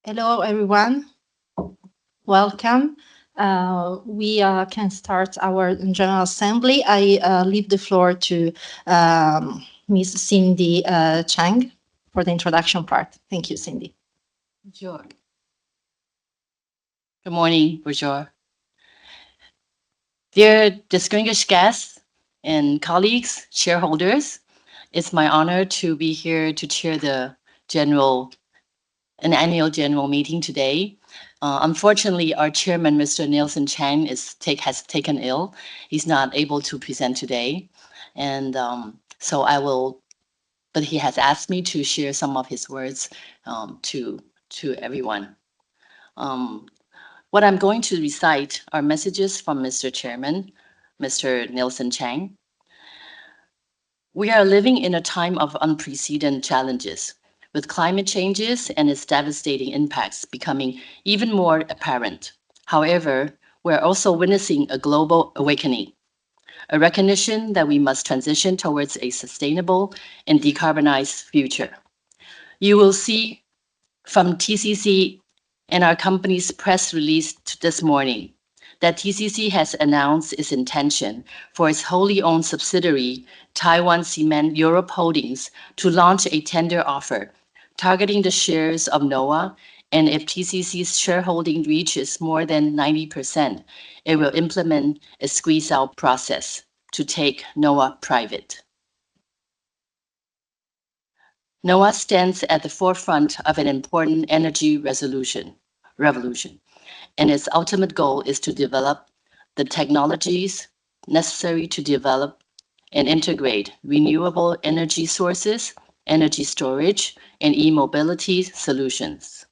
Hello, everyone. Welcome. We can start our General Assembly. I leave the floor to Ms. Cindy Chang for the introduction part. Thank you, Cindy. Sure. Good morning, bonjour. Dear distinguished guests and colleagues, shareholders, it's my honor to be here to chair an annual general meeting today. Unfortunately, our chairman, Mr. Nelson Chang, has taken ill. He's not able to present today, and so I will. But he has asked me to share some of his words to everyone. Um, what I'm going to recite are messages from Mr. Chairman, Mr. Nelson Chang. We are living in a time of unprecedented challenges, with climate changes and its devastating impacts becoming even more apparent. However, we're also witnessing a global awakening, a recognition that we must transition towards a sustainable and decarbonized future. You will see from TCC and our company's press release this morning that TCC has announced its intention for its wholly owned subsidiary, Taiwan Cement Europe Holdings, to launch a tender offer targeting the shares of NOAA. And if TCC's shareholding reaches more than 90%, it will implement a squeeze out process to take NOAA private. NOAA stands at the forefront of an important energy revolution, and its ultimate goal is to develop the technologies necessary to develop and integrate renewable energy sources, energy storage, and e-mobility solutions.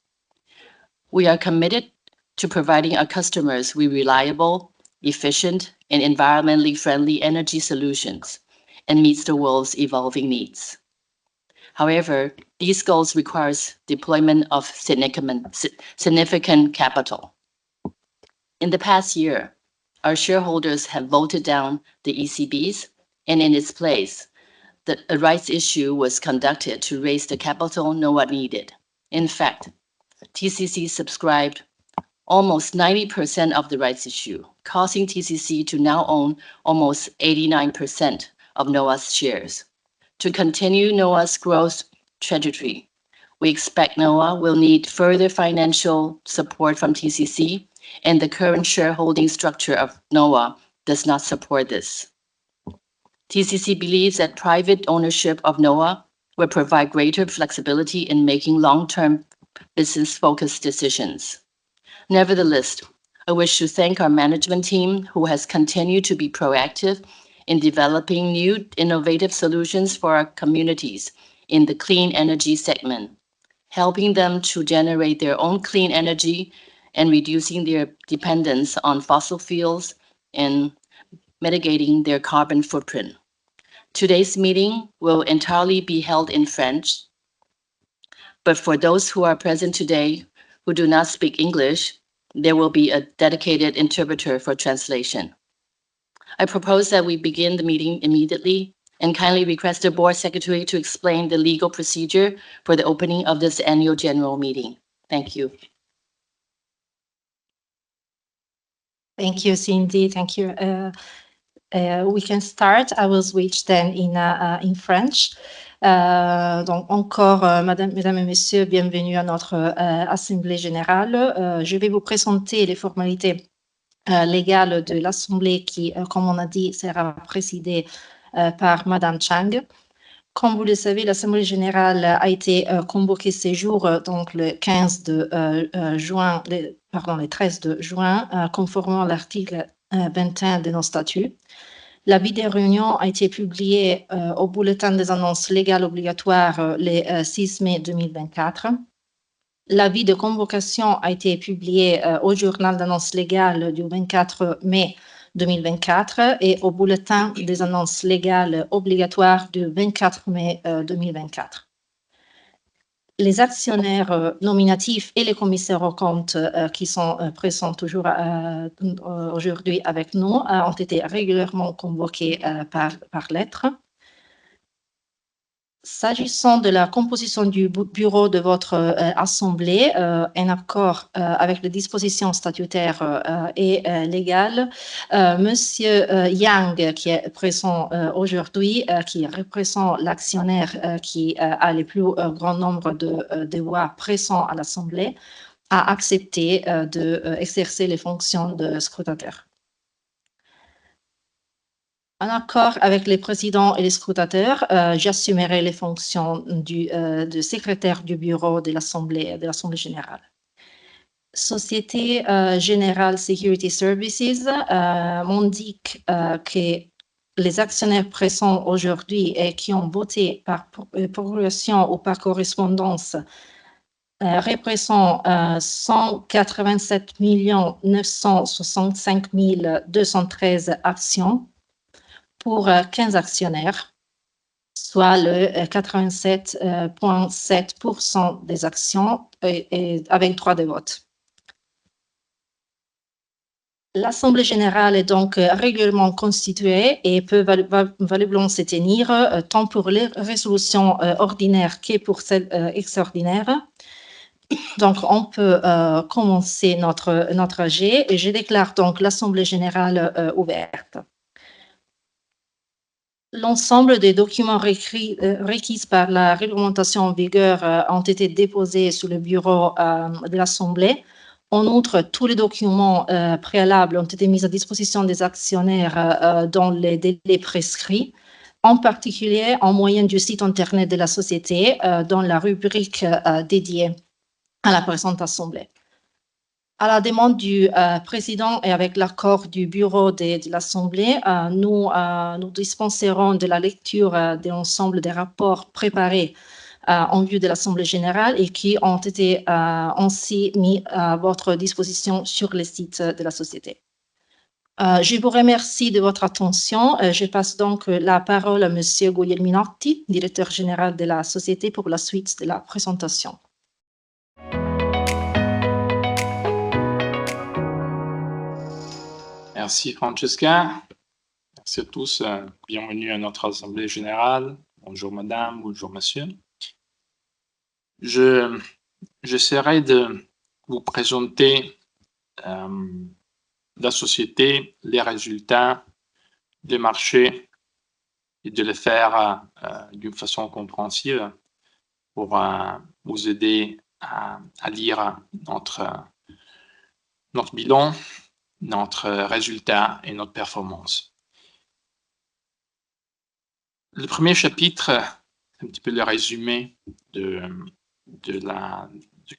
We are committed to providing our customers with reliable, efficient, and environmentally friendly energy solutions and meets the world's evolving needs. However, these goals require deployment of significant capital. In the past year, our shareholders have voted down the ECBs, and in its place, a rights issue was conducted to raise the capital NOAA needed. In fact, TCC subscribed almost 90% of the rights issue, causing TCC to now own almost 89% of NOAA's shares. To continue NOAA's growth trajectory, we expect NOAA will need further financial support from TCC, and the current shareholding structure of NOAA does not support this. TCC believes that private ownership of NOAA will provide greater flexibility in making long-term business-focused decisions. Nevertheless, I wish to thank our management team who has continued to be proactive in developing new innovative solutions for our communities in the clean energy segment, helping them to generate their own clean energy and reducing their dependence on fossil fuels and mitigating their carbon footprint. Today's meeting will entirely be held in French, but for those who are present today who do not speak English, there will be a dedicated interpreter for translation. I propose that we begin the meeting immediately and kindly request the board secretary to explain the legal procedure for the opening of this annual general meeting. Thank you. Thank you, Cindy. Thank you. We can start. I will switch then in French. Donc encore, mesdames et messieurs, bienvenue à notre Assemblée générale. Je vais vous présenter les formalités légales de l'Assemblée qui, comme on a dit, sera présidée par Madame Chang. Comme vous le savez, l'Assemblée générale a été convoquée ces jours, donc le 15 de juin, le 13 de juin, conformément à l'article 21 de nos statuts. L'avis des réunions a été publié au bulletin des annonces légales obligatoires le 6 mai 2024. L'avis de convocation a été publié au journal d'annonces légales du 24 mai 2024 et au bulletin des annonces légales obligatoires du 24 mai 2024. Les actionnaires nominatifs et les commissaires aux comptes qui sont présents toujours aujourd'hui avec nous ont été régulièrement convoqués par lettre. S'agissant de la composition du bureau de votre assemblée, en accord avec les dispositions statutaires et légales, Monsieur Yang, qui est présent aujourd'hui, qui représente l'actionnaire qui a le plus grand nombre de voix présents à l'Assemblée, a accepté d'exercer les fonctions de scrutateur. En accord avec les présidents et les scrutateurs, j'assumerai les fonctions de secrétaire du bureau de l'Assemblée générale. Société Générale Security Services m'indique que les actionnaires présents aujourd'hui et qui ont voté par procuration ou par correspondance représentent 187 965 213 actions pour 15 actionnaires, soit le 87,7% des actions et avec droit de vote. L'Assemblée générale est donc régulièrement constituée et peut valablement se tenir tant pour les résolutions ordinaires que pour celles extraordinaires. Donc, on peut commencer notre AG et je déclare donc l'Assemblée générale ouverte. L'ensemble des documents requis par la réglementation en vigueur ont été déposés sur le bureau de l'Assemblée. En outre, tous les documents préalables ont été mis à disposition des actionnaires dans les délais prescrits, en particulier en moyenne du site Internet de la société dans la rubrique dédiée à la présente Assemblée. À la demande du président et avec l'accord du bureau de l'Assemblée, nous dispenserons de la lecture de l'ensemble des rapports préparés en vue de l'Assemblée générale et qui ont été ainsi mis à votre disposition sur le site de la société. Je vous remercie de votre attention. Je passe donc la parole à Monsieur Guglielminotti, directeur général de la société, pour la suite de la présentation. Merci Francesca. Merci à tous. Bienvenue à notre Assemblée générale. Bonjour madame, bonjour monsieur. J'essaierai de vous présenter la société, les résultats des marchés et de les faire d'une façon compréhensive pour vous aider à lire notre bilan, notre résultat et notre performance. Le premier chapitre, un petit peu le résumé de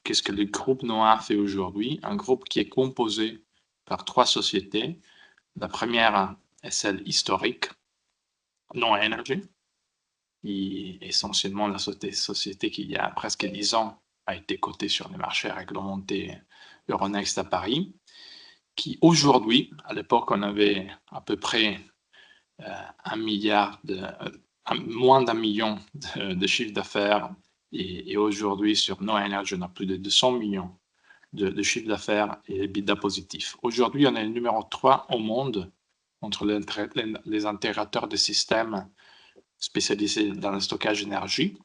qu'est-ce que le groupe NOA fait aujourd'hui. Un groupe qui est composé par 3 sociétés. La première est celle historique, NOA Energy, qui est essentiellement la société qui, il y a presque 10 ans, a été cotée sur les marchés réglementés Euronext à Paris, qui aujourd'hui, à l'époque, on avait à peu près moins d'1 million de chiffre d'affaires, et aujourd'hui, sur NOA Energy, on a plus de 200 millions de chiffre d'affaires et EBITDA positif. Aujourd'hui, on est le numéro 3 au monde entre les intégrateurs de systèmes spécialisés dans le stockage d'énergie.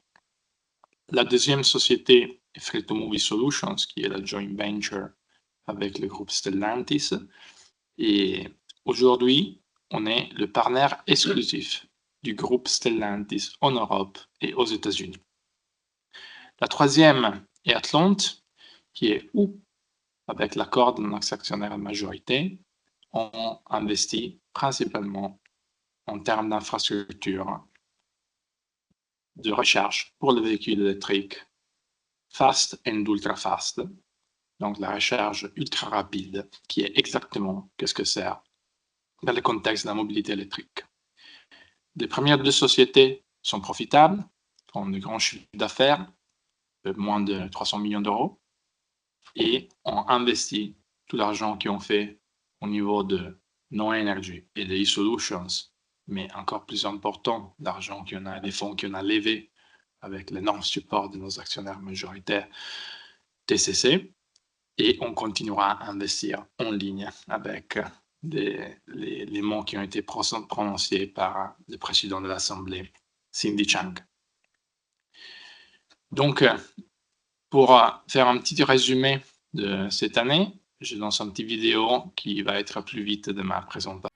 La deuxième société est Free2Move Solutions, qui est la joint venture avec le groupe Stellantis. Et aujourd'hui, on est le partenaire exclusif du groupe Stellantis en Europe et aux États-Unis. La troisième est Atlante, qui est où, avec l'accord de nos actionnaires majorité, on investit principalement en termes d'infrastructure de recharge pour les véhicules électriques fast and ultra fast, donc la recharge ultra rapide, qui est exactement ce que c'est dans le contexte de la mobilité électrique. Les premières 2 sociétés sont profitables, ont de grands chiffres d'affaires, moins de 300 millions d'euros, et ont investi tout l'argent qu'ils ont fait au niveau de NOA Energy et de e-Solutions, mais encore plus important, l'argent les fonds qu'on a levés avec l'énorme support de nos actionnaires majoritaires TCC, et on continuera à investir en ligne avec les mots qui ont été prononcés par le président de l'Assemblée, Cindy Chang. Donc, pour faire un petit résumé de cette année, je lance un petit vidéo qui va être plus vite de ma présentation.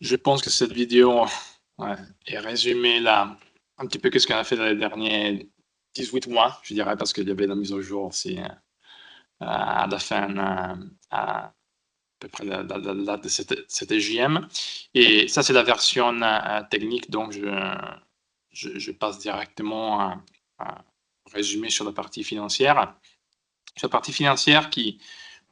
Je pense que cette vidéo est résumée là, un petit peu ce qu'on a fait dans les derniers 18 mois, je dirais, parce qu'il y avait la mise au jour aussi à la fin, à peu près la date de cette EJM. Et ça, c'est la version technique, donc je passe directement à résumer sur la partie financière. Sur la partie financière qui,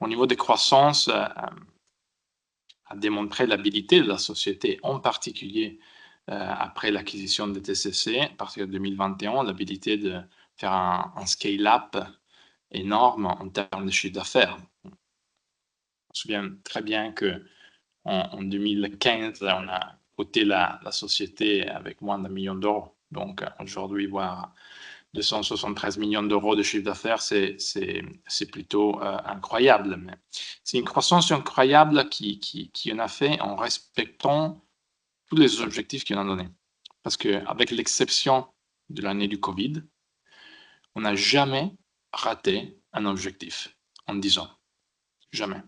au niveau des croissances, a démontré l'habilité de la société, en particulier après l'acquisition de TCC, à partir de 2021, l'habilité de faire un scale-up énorme en termes de chiffre d'affaires. On se souvient très bien qu'en 2015, on a coté la société avec moins d'1 million d'euros. Donc aujourd'hui, voir 273 millions d'euros de chiffre d'affaires, c'est plutôt incroyable. Mais c'est une croissance incroyable qu'on a fait en respectant tous les objectifs qu'on a donnés. Parce qu'avec l'exception de l'année du Covid, on n'a jamais raté un objectif en 10 ans. Jamais.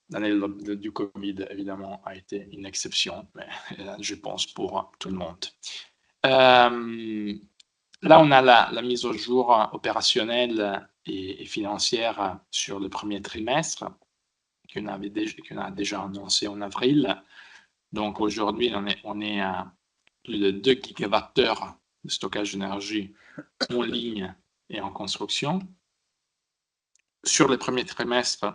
L'année du Covid, évidemment, a été une exception, mais je pense pour tout le monde. Là, on a la mise au jour opérationnelle et financière sur le premier trimestre qu'on a déjà annoncé en avril. Donc aujourd'hui, on est à plus de 2 gigawattheures de stockage d'énergie en ligne et en construction. Sur les premiers trimestres,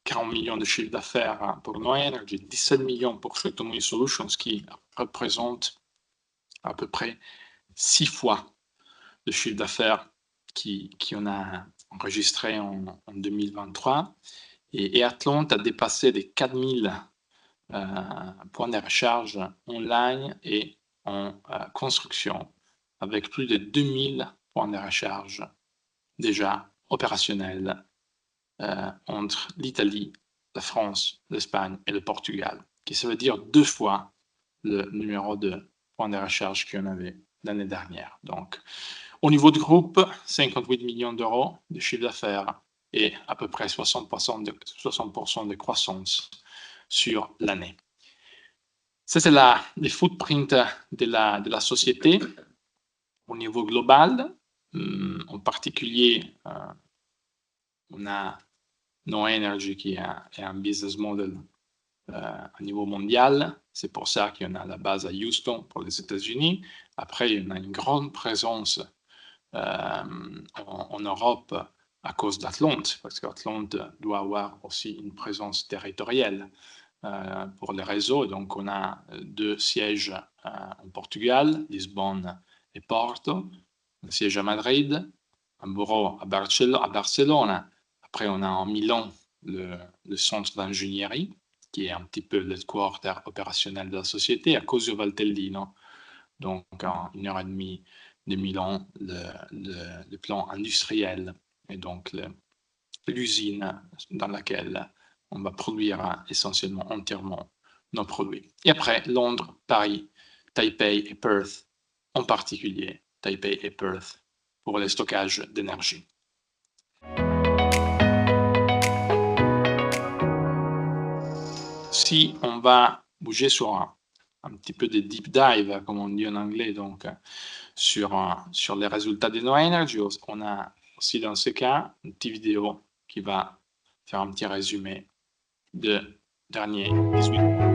40 millions de chiffre d'affaires pour No Energy, 17 millions pour Choctomouille Solutions, qui représente à peu près 6 fois le chiffre d'affaires qu'on a enregistré en 2023. Et Atlante a dépassé les 4000 points de recharge online et en construction, avec plus de 2000 points de recharge déjà opérationnels entre l'Italie, la France, l'Espagne et le Portugal, qui ça veut dire 2 fois le numéro de points de recharge qu'on avait l'année dernière. Donc, au niveau du groupe, 58 millions d'euros de chiffre d'affaires et à peu près 60% de croissance sur l'année. Ça, c'est les footprints de la société au niveau global. En particulier, on a No Energy qui est un business model à niveau mondial. C'est pour ça qu'on a la base à Houston pour les États-Unis. Après, on a une grande présence en Europe à cause d'Atlante, parce qu'Atlante doit avoir aussi une présence territoriale pour les réseaux. Donc, on a 2 sièges en Portugal, Lisbonne et Porto, un siège à Madrid, un bureau à Barcelone. Après, on a en Milan le centre d'ingénierie, qui est un petit peu le headquarter opérationnel de la société, à Cosio Valtellino. Donc, à 1h30 de Milan, le plan industriel et donc l'usine dans laquelle on va produire essentiellement entièrement nos produits. Et après, Londres, Paris, Taipei et Perth, en particulier Taipei et Perth, pour le stockage d'énergie. Si on va bouger sur un petit peu de deep dive, comme on dit en anglais, donc sur les résultats de No Energy, on a aussi dans ce cas une petite vidéo qui va faire un petit résumé de dernier 18 mois.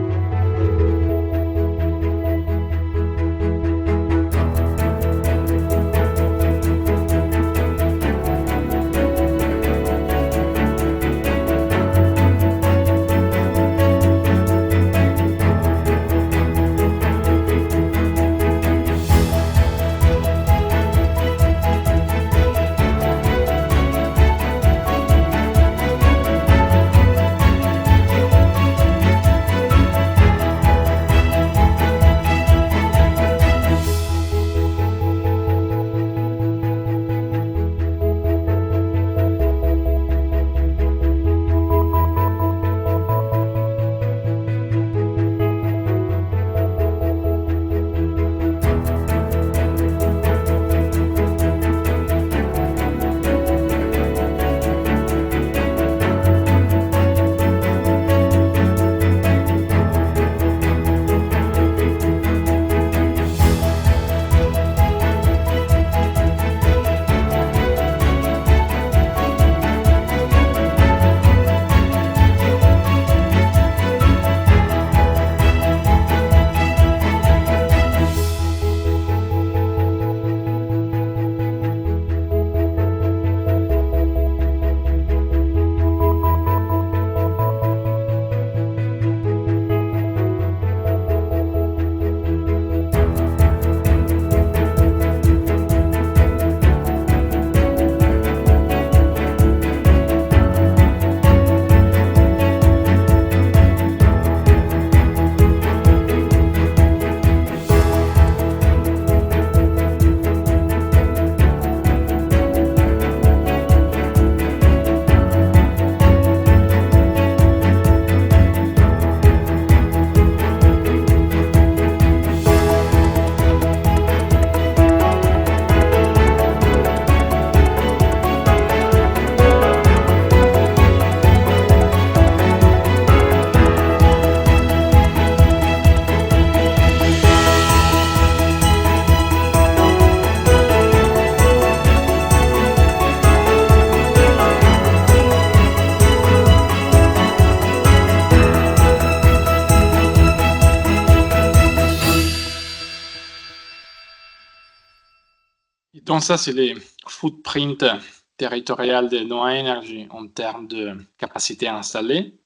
Donc ça, c'est les footprints territorial de Noah Energy en termes de capacité installée.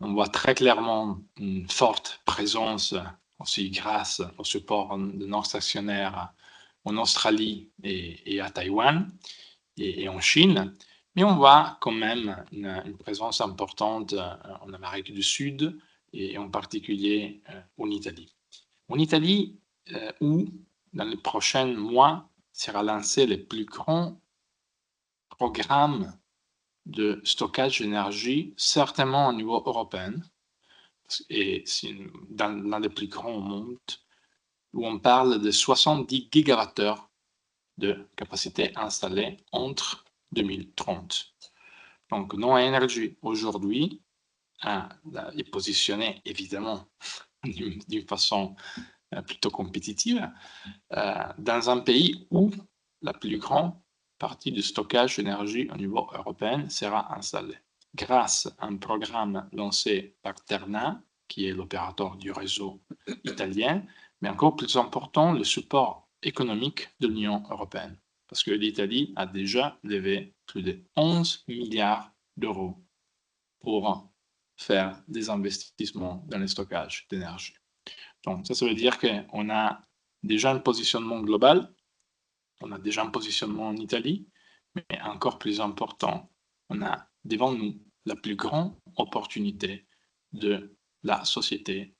On voit très clairement une forte présence aussi grâce au support de nos stationnaires en Australie et à Taïwan et en Chine. Mais on voit quand même une présence importante en Amérique du Sud et en particulier en Italie. En Italie, où dans les prochains mois sera lancé le plus grand programme de stockage d'énergie, certainement au niveau européen, et c'est dans l'un des plus grands au monde, où on parle de 70 gigawattheures de capacité installée entre 2030. Donc, Noah Energy aujourd'hui est positionné évidemment d'une façon plutôt compétitive dans un pays où la plus grande partie du stockage d'énergie au niveau européen sera installée grâce à un programme lancé par Terna, qui est l'opérateur du réseau italien, mais encore plus important, le support économique de l'Union européenne. Parce que l'Italie a déjà levé plus de 11 milliards d'euros pour faire des investissements dans le stockage d'énergie. Donc, ça veut dire qu'on a déjà un positionnement global, on a déjà un positionnement en Italie, mais encore plus important, on a devant nous la plus grande opportunité de la société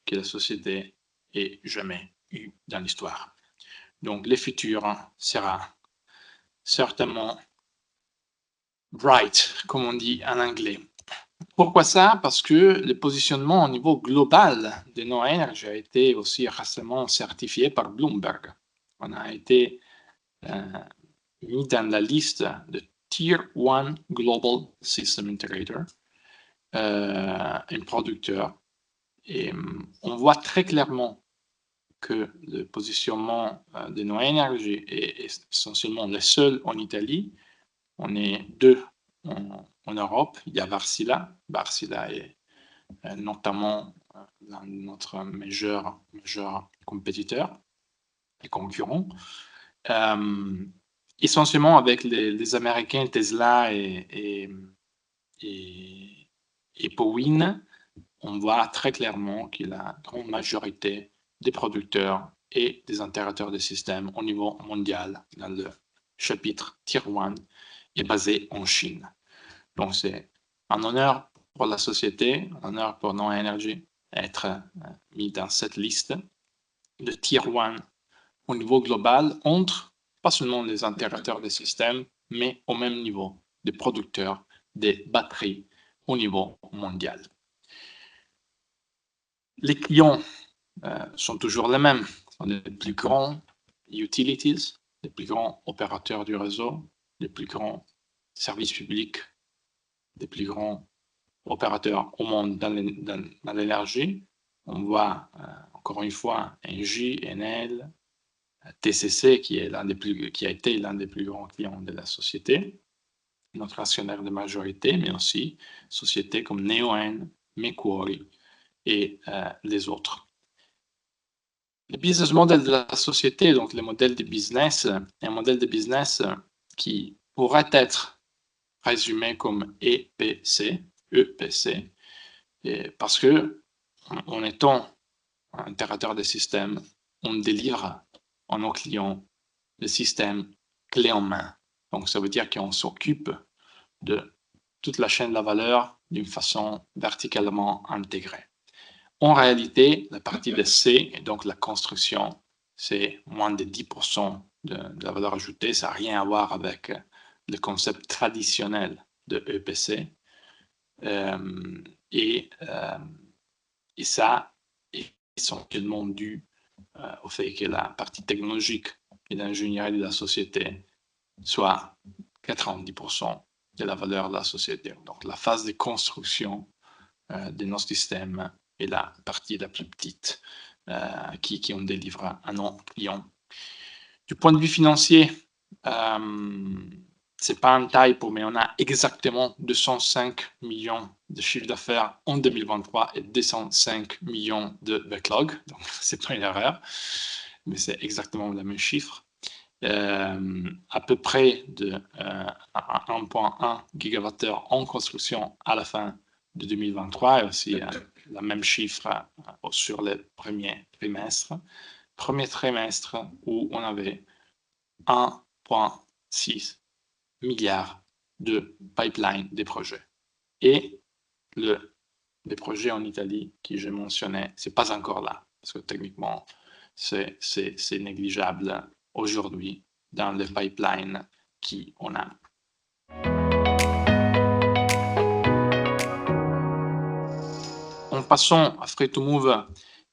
que la société ait jamais eue dans l'histoire. Donc, le futur sera certainement bright, comme on dit en anglais. Pourquoi ça? Parce que le positionnement au niveau global de Noah Energy a été aussi récemment certifié par Bloomberg. On a été mis dans la liste de Tier 1 Global System Integrator, un producteur. Et on voit très clairement que le positionnement de Noah Energy est essentiellement le seul en Italie. On est deux en Europe. Il y a Wärtsilä. Wärtsilä est notamment notre majeur compétiteur et concurrent. Essentiellement avec les Américains Tesla et Powin, on voit très clairement que la grande majorité des producteurs et des intégrateurs de systèmes au niveau mondial dans le chapitre Tier 1 est basé en Chine. Donc c'est un honneur pour la société, un honneur pour Noah Energy être mis dans cette liste de Tier 1 au niveau global entre pas seulement les intégrateurs des systèmes, mais au même niveau des producteurs des batteries au niveau mondial. Les clients sont toujours les mêmes, ce sont les plus grands utilities, les plus grands opérateurs du réseau, les plus grands services publics, les plus grands opérateurs au monde dans l'énergie. On voit encore une fois Engie, Enel, TCC qui a été l'un des plus grands clients de la société, notre actionnaire de majorité, mais aussi sociétés comme Neoen, Macquarie et les autres. Le business model de la société, donc le modèle de business, est un modèle de business qui pourrait être résumé comme EPC, parce que en étant un intégrateur de systèmes, on délivre à nos clients le système clé en main. Donc, ça veut dire qu'on s'occupe de toute la chaîne de la valeur d'une façon verticalement intégrée. En réalité, la partie de C, et donc la construction, c'est moins de 10% de la valeur ajoutée. Ça n'a rien à voir avec le concept traditionnel de EPC. Et ça est essentiellement dû au fait que la partie technologique et d'ingénierie de la société soit 90% de la valeur de la société. Donc, la phase de construction de nos systèmes est la partie la plus petite qui on délivre à nos clients. Du point de vue financier, c'est pas un typo, mais on a exactement 205 millions de chiffre d'affaires en 2023 et 205 millions de backlog. Donc, c'est pas une erreur, mais c'est exactement le même chiffre. à peu près de 1,1 GWh en construction à la fin de 2023 et aussi la même chiffre sur le premier trimestre. Premier trimestre où on avait 1,6 milliard de pipeline des projets. Et les projets en Italie que j'ai mentionnés, c'est pas encore là, parce que techniquement, c'est négligeable aujourd'hui dans le pipeline qu'on a. En passant à Free2Move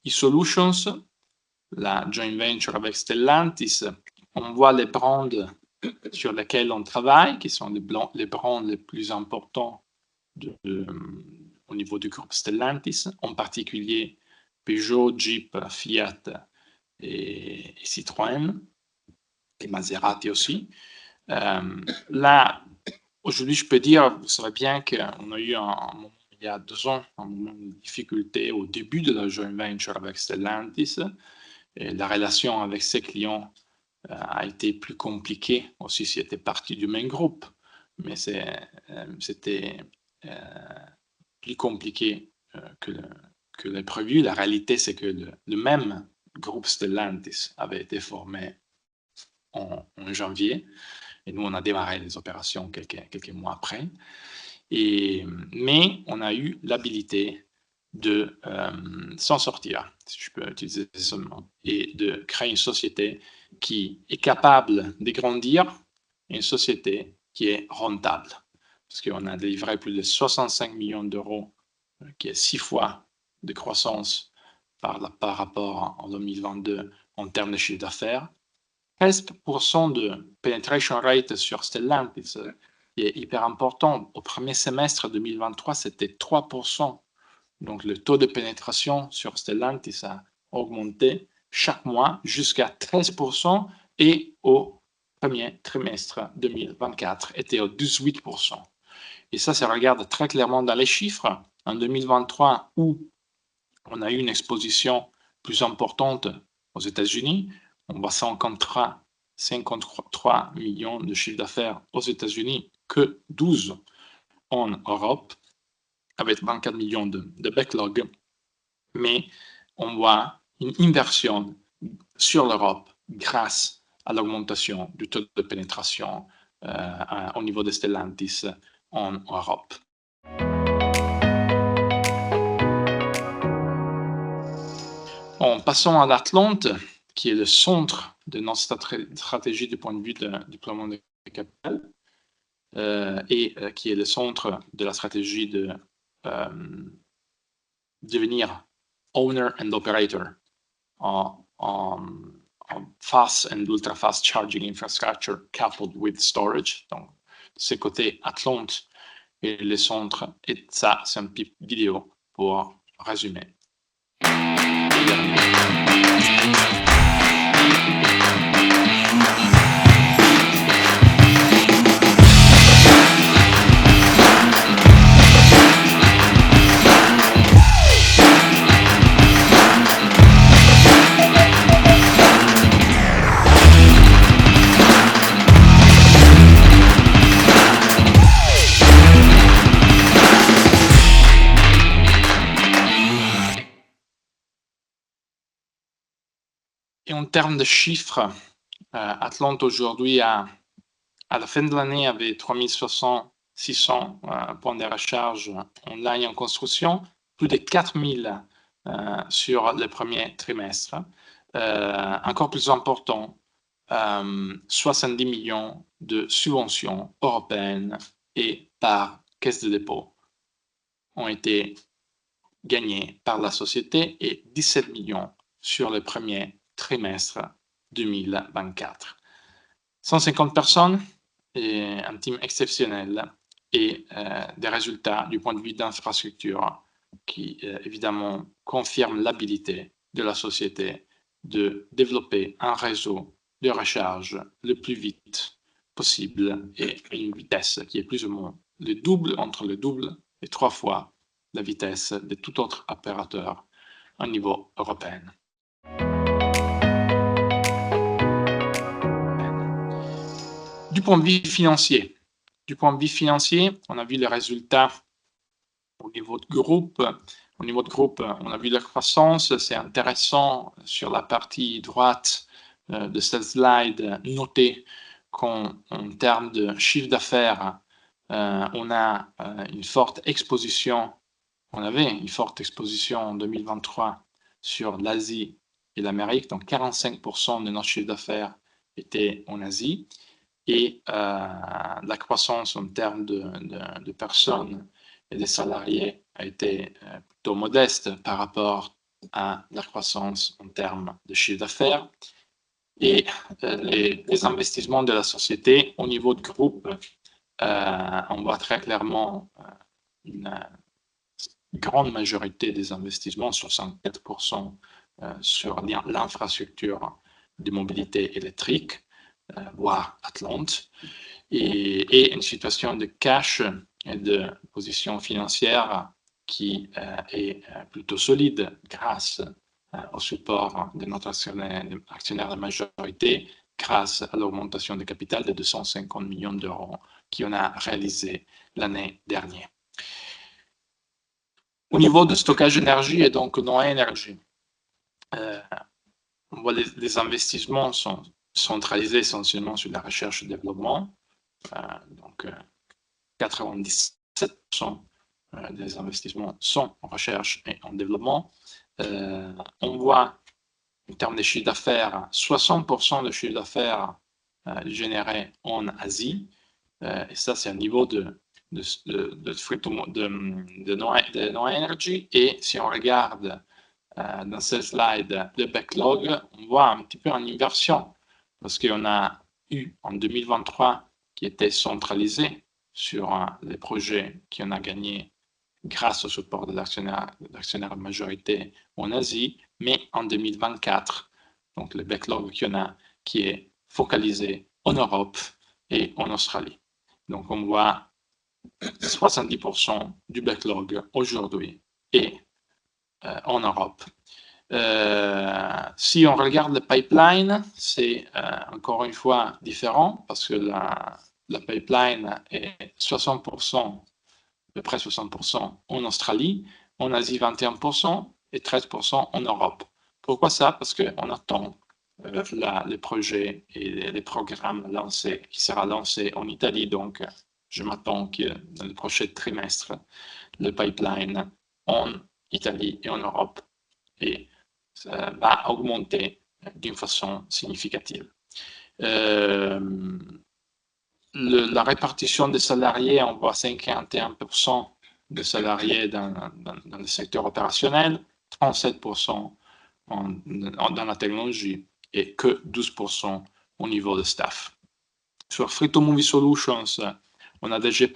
eSolutions, la joint venture avec Stellantis, on voit les brands sur lesquels on travaille, qui sont les brands les plus importants au niveau du groupe Stellantis, en particulier Peugeot, Jeep, Fiat et Citroën, et Maserati aussi. Là, aujourd'hui, je peux dire, vous savez bien qu'on a eu un moment, il y a 2 ans, un moment de difficulté au début de la joint venture avec Stellantis. Et la relation avec ses clients a été plus compliquée, aussi si c'était partie du même groupe, mais c'était plus compliqué que le prévu. La réalité, c'est que le même groupe Stellantis avait été formé en janvier, et nous, on a démarré les opérations quelques mois après. Mais on a eu l'habilité de s'en sortir, si je peux utiliser ce mot, et de créer une société qui est capable de grandir, une société qui est rentable. Parce qu'on a délivré plus de 65 millions d'euros, qui est 6 fois de croissance par rapport en 2022 en termes de chiffre d'affaires. 13% de penetration rate sur Stellantis, qui est hyper important. Au premier semestre 2023, c'était 3%. Donc, le taux de pénétration sur Stellantis a augmenté chaque mois jusqu'à 13% et au premier trimestre 2024 était au 18%. Et ça se regarde très clairement dans les chiffres. En 2023, où on a eu une exposition plus importante aux États-Unis, on voit 53 millions de chiffre d'affaires aux États-Unis que 12 en Europe, avec 24 millions de backlog. Mais on voit une inversion sur l'Europe grâce à l'augmentation du taux de pénétration au niveau de Stellantis en Europe. En passant à l'Atlante, qui est le centre de notre stratégie du point de vue de déploiement de capital, et qui est le centre de la stratégie de devenir owner and operator en fast and ultra fast charging infrastructure coupled with storage. Donc, c'est côté Atlante et le centre. Et ça, c'est une petite vidéo pour résumer. Et en termes de chiffres, Atlante aujourd'hui, à la fin de l'année, avait 3600 points de recharge en ligne en construction, plus de 4000 sur le premier trimestre. Encore plus important, 70 millions de subventions européennes et par caisse de dépôt ont été gagnés par la société et 17 millions sur le premier trimestre 2024. 150 personnes, et un team exceptionnel et des résultats du point de vue d'infrastructure qui évidemment confirment l'habilité de la société de développer un réseau de recharge le plus vite possible et à une vitesse qui est plus ou moins entre le double et 3 fois la vitesse de tout autre opérateur au niveau européen. Du point de vue financier, on a vu les résultats au niveau de groupe. Au niveau de groupe, on a vu la croissance. C'est intéressant sur la partie droite de cette slide, noter qu'en termes de chiffre d'affaires, on a une forte exposition. On avait une forte exposition en 2023 sur l'Asie et l'Amérique. Donc, 45% de notre chiffre d'affaires était en Asie. Et la croissance en termes de personnes et des salariés a été plutôt modeste par rapport à la croissance en termes de chiffre d'affaires. Et les investissements de la société au niveau de groupe, on voit très clairement une grande majorité des investissements, 64% sur l'infrastructure de mobilité électrique, voire Atlante, et une situation de cash et de position financière qui est plutôt solide grâce au support de notre actionnaire de majorité, grâce à l'augmentation de capital de 250 millions d'euros qu'on a réalisé l'année dernière. Au niveau de stockage d'énergie et donc NHOA Energy, on voit les investissements sont centralisés essentiellement sur la recherche et développement. Donc, 97% des investissements sont en recherche et en développement. On voit, en termes de chiffre d'affaires, 60% de chiffre d'affaires généré en Asie. Et ça, c'est un niveau de NHOA Energy. Et si on regarde dans cette slide le backlog, on voit un petit peu une inversion parce qu'on a eu en 2023 qui était centralisé sur les projets qu'on a gagnés grâce au support de l'actionnaire majorité en Asie, mais en 2024, donc le backlog qu'on a qui est focalisé en Europe et en Australie. Donc on voit 70% du backlog aujourd'hui est en Europe. Si on regarde le pipeline, c'est encore une fois différent parce que la pipeline est 60%, à peu près 60% en Australie, en Asie 21% et 13% en Europe. Pourquoi ça? Parce qu'on attend les projets et les programmes lancés, qui sera lancé en Italie. Donc, je m'attends que dans le prochain trimestre, le pipeline en Italie et en Europe va augmenter d'une façon significative. La répartition des salariés, on voit 51% de salariés dans le secteur opérationnel, 37% dans la technologie et que 12% au niveau de staff. Sur Free2move Solutions, on a déjà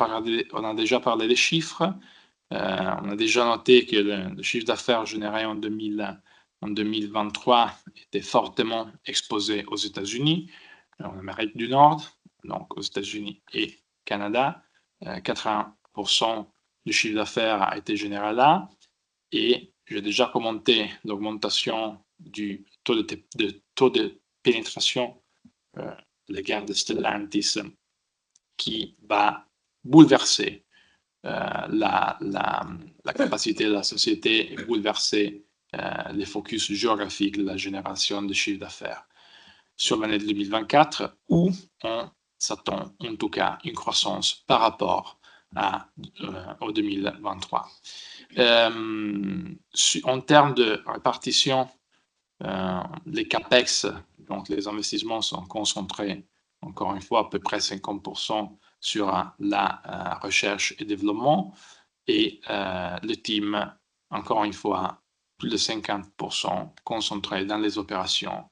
parlé des chiffres. On a déjà noté que le chiffre d'affaires généré en 2023 était fortement exposé aux États-Unis, en Amérique du Nord, donc aux États-Unis et Canada. 80% du chiffre d'affaires a été généré là. Et j'ai déjà commenté l'augmentation du taux de pénétration de la gare de Stellantis qui va bouleverser la capacité de la société et bouleverser les focus géographiques de la génération de chiffre d'affaires sur l'année 2024, où on s'attend en tout cas une croissance par rapport au 2023. En termes de répartition, les CAPEX, donc les investissements sont concentrés, encore une fois, à peu près 50% sur la recherche et développement, et le team, encore une fois, plus de 50% concentré dans les opérations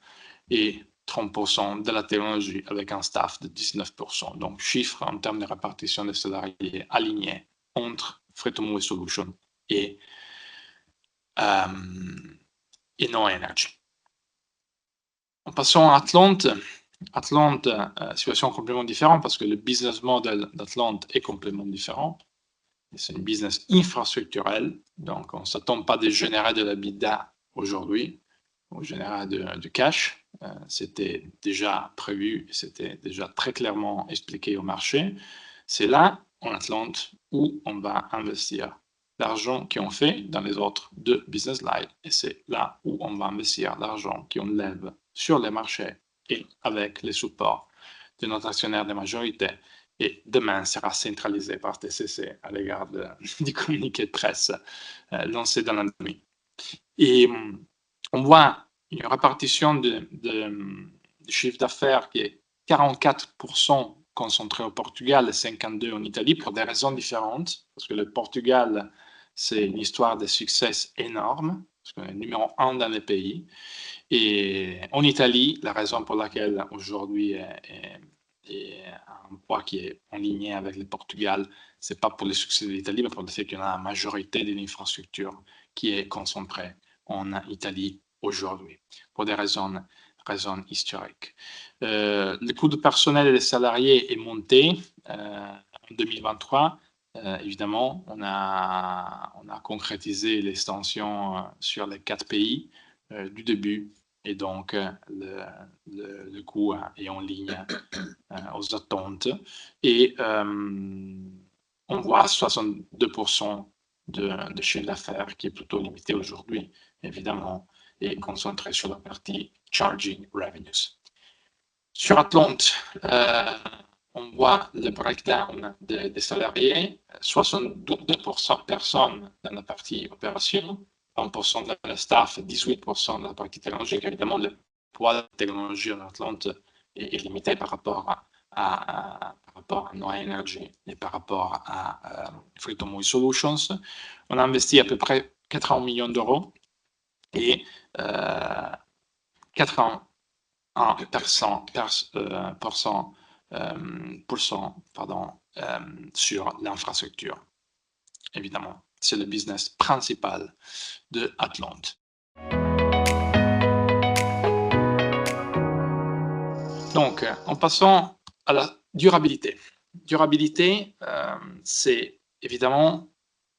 et 30% de la technologie avec un staff de 19%. Donc, chiffre en termes de répartition des salariés alignés entre Free2move Solutions et NHOA Energy. En passant à Atlante. Atlante, situation complètement différente parce que le business model d'Atlante est complètement différent. C'est une business infrastructurelle, donc on ne s'attend pas de générer de l'EBITDA aujourd'hui. on générera de cash. C'était déjà prévu, c'était déjà très clairement expliqué au marché. C'est là, en Atlante, où on va investir l'argent qu'on fait dans les autres deux business lines. Et c'est là où on va investir l'argent qu'on lève sur les marchés et avec les supports de notre actionnaire de majorité. Et demain sera centralisé par TCC à l'égard du communiqué de presse lancé dans la nuit. Et on voit une répartition de chiffre d'affaires qui est 44% concentré au Portugal et 52% en Italie pour des raisons différentes. Parce que le Portugal, c'est une histoire de succès énorme, parce qu'on est numéro 1 dans le pays. Et en Italie, la raison pour laquelle aujourd'hui est un poids qui est en ligne avec le Portugal, c'est pas pour le succès de l'Italie, mais pour le fait qu'on a la majorité de l'infrastructure qui est concentrée en Italie aujourd'hui, pour des raisons historiques. Le coût de personnel et des salariés est monté en 2023. Évidemment, on a concrétisé l'extension sur les 4 pays du début, et donc le coût est en ligne aux attentes. Et on voit 62% de chiffre d'affaires qui est plutôt limité aujourd'hui, évidemment, et concentré sur la partie charging revenues. Sur Atlante, on voit le breakdown des salariés, 62% de personnes dans la partie opération, 20% de la staff, 18% de la partie technologique. Évidemment, le poids de la technologie en Atlante est limité par rapport à Noah Energy et par rapport à Free2Move Solutions. On a investi à peu près 80 millions d'euros et 81% sur l'infrastructure. Évidemment, c'est le business principal de Atlante. Donc, en passant à la durabilité. Durabilité, c'est évidemment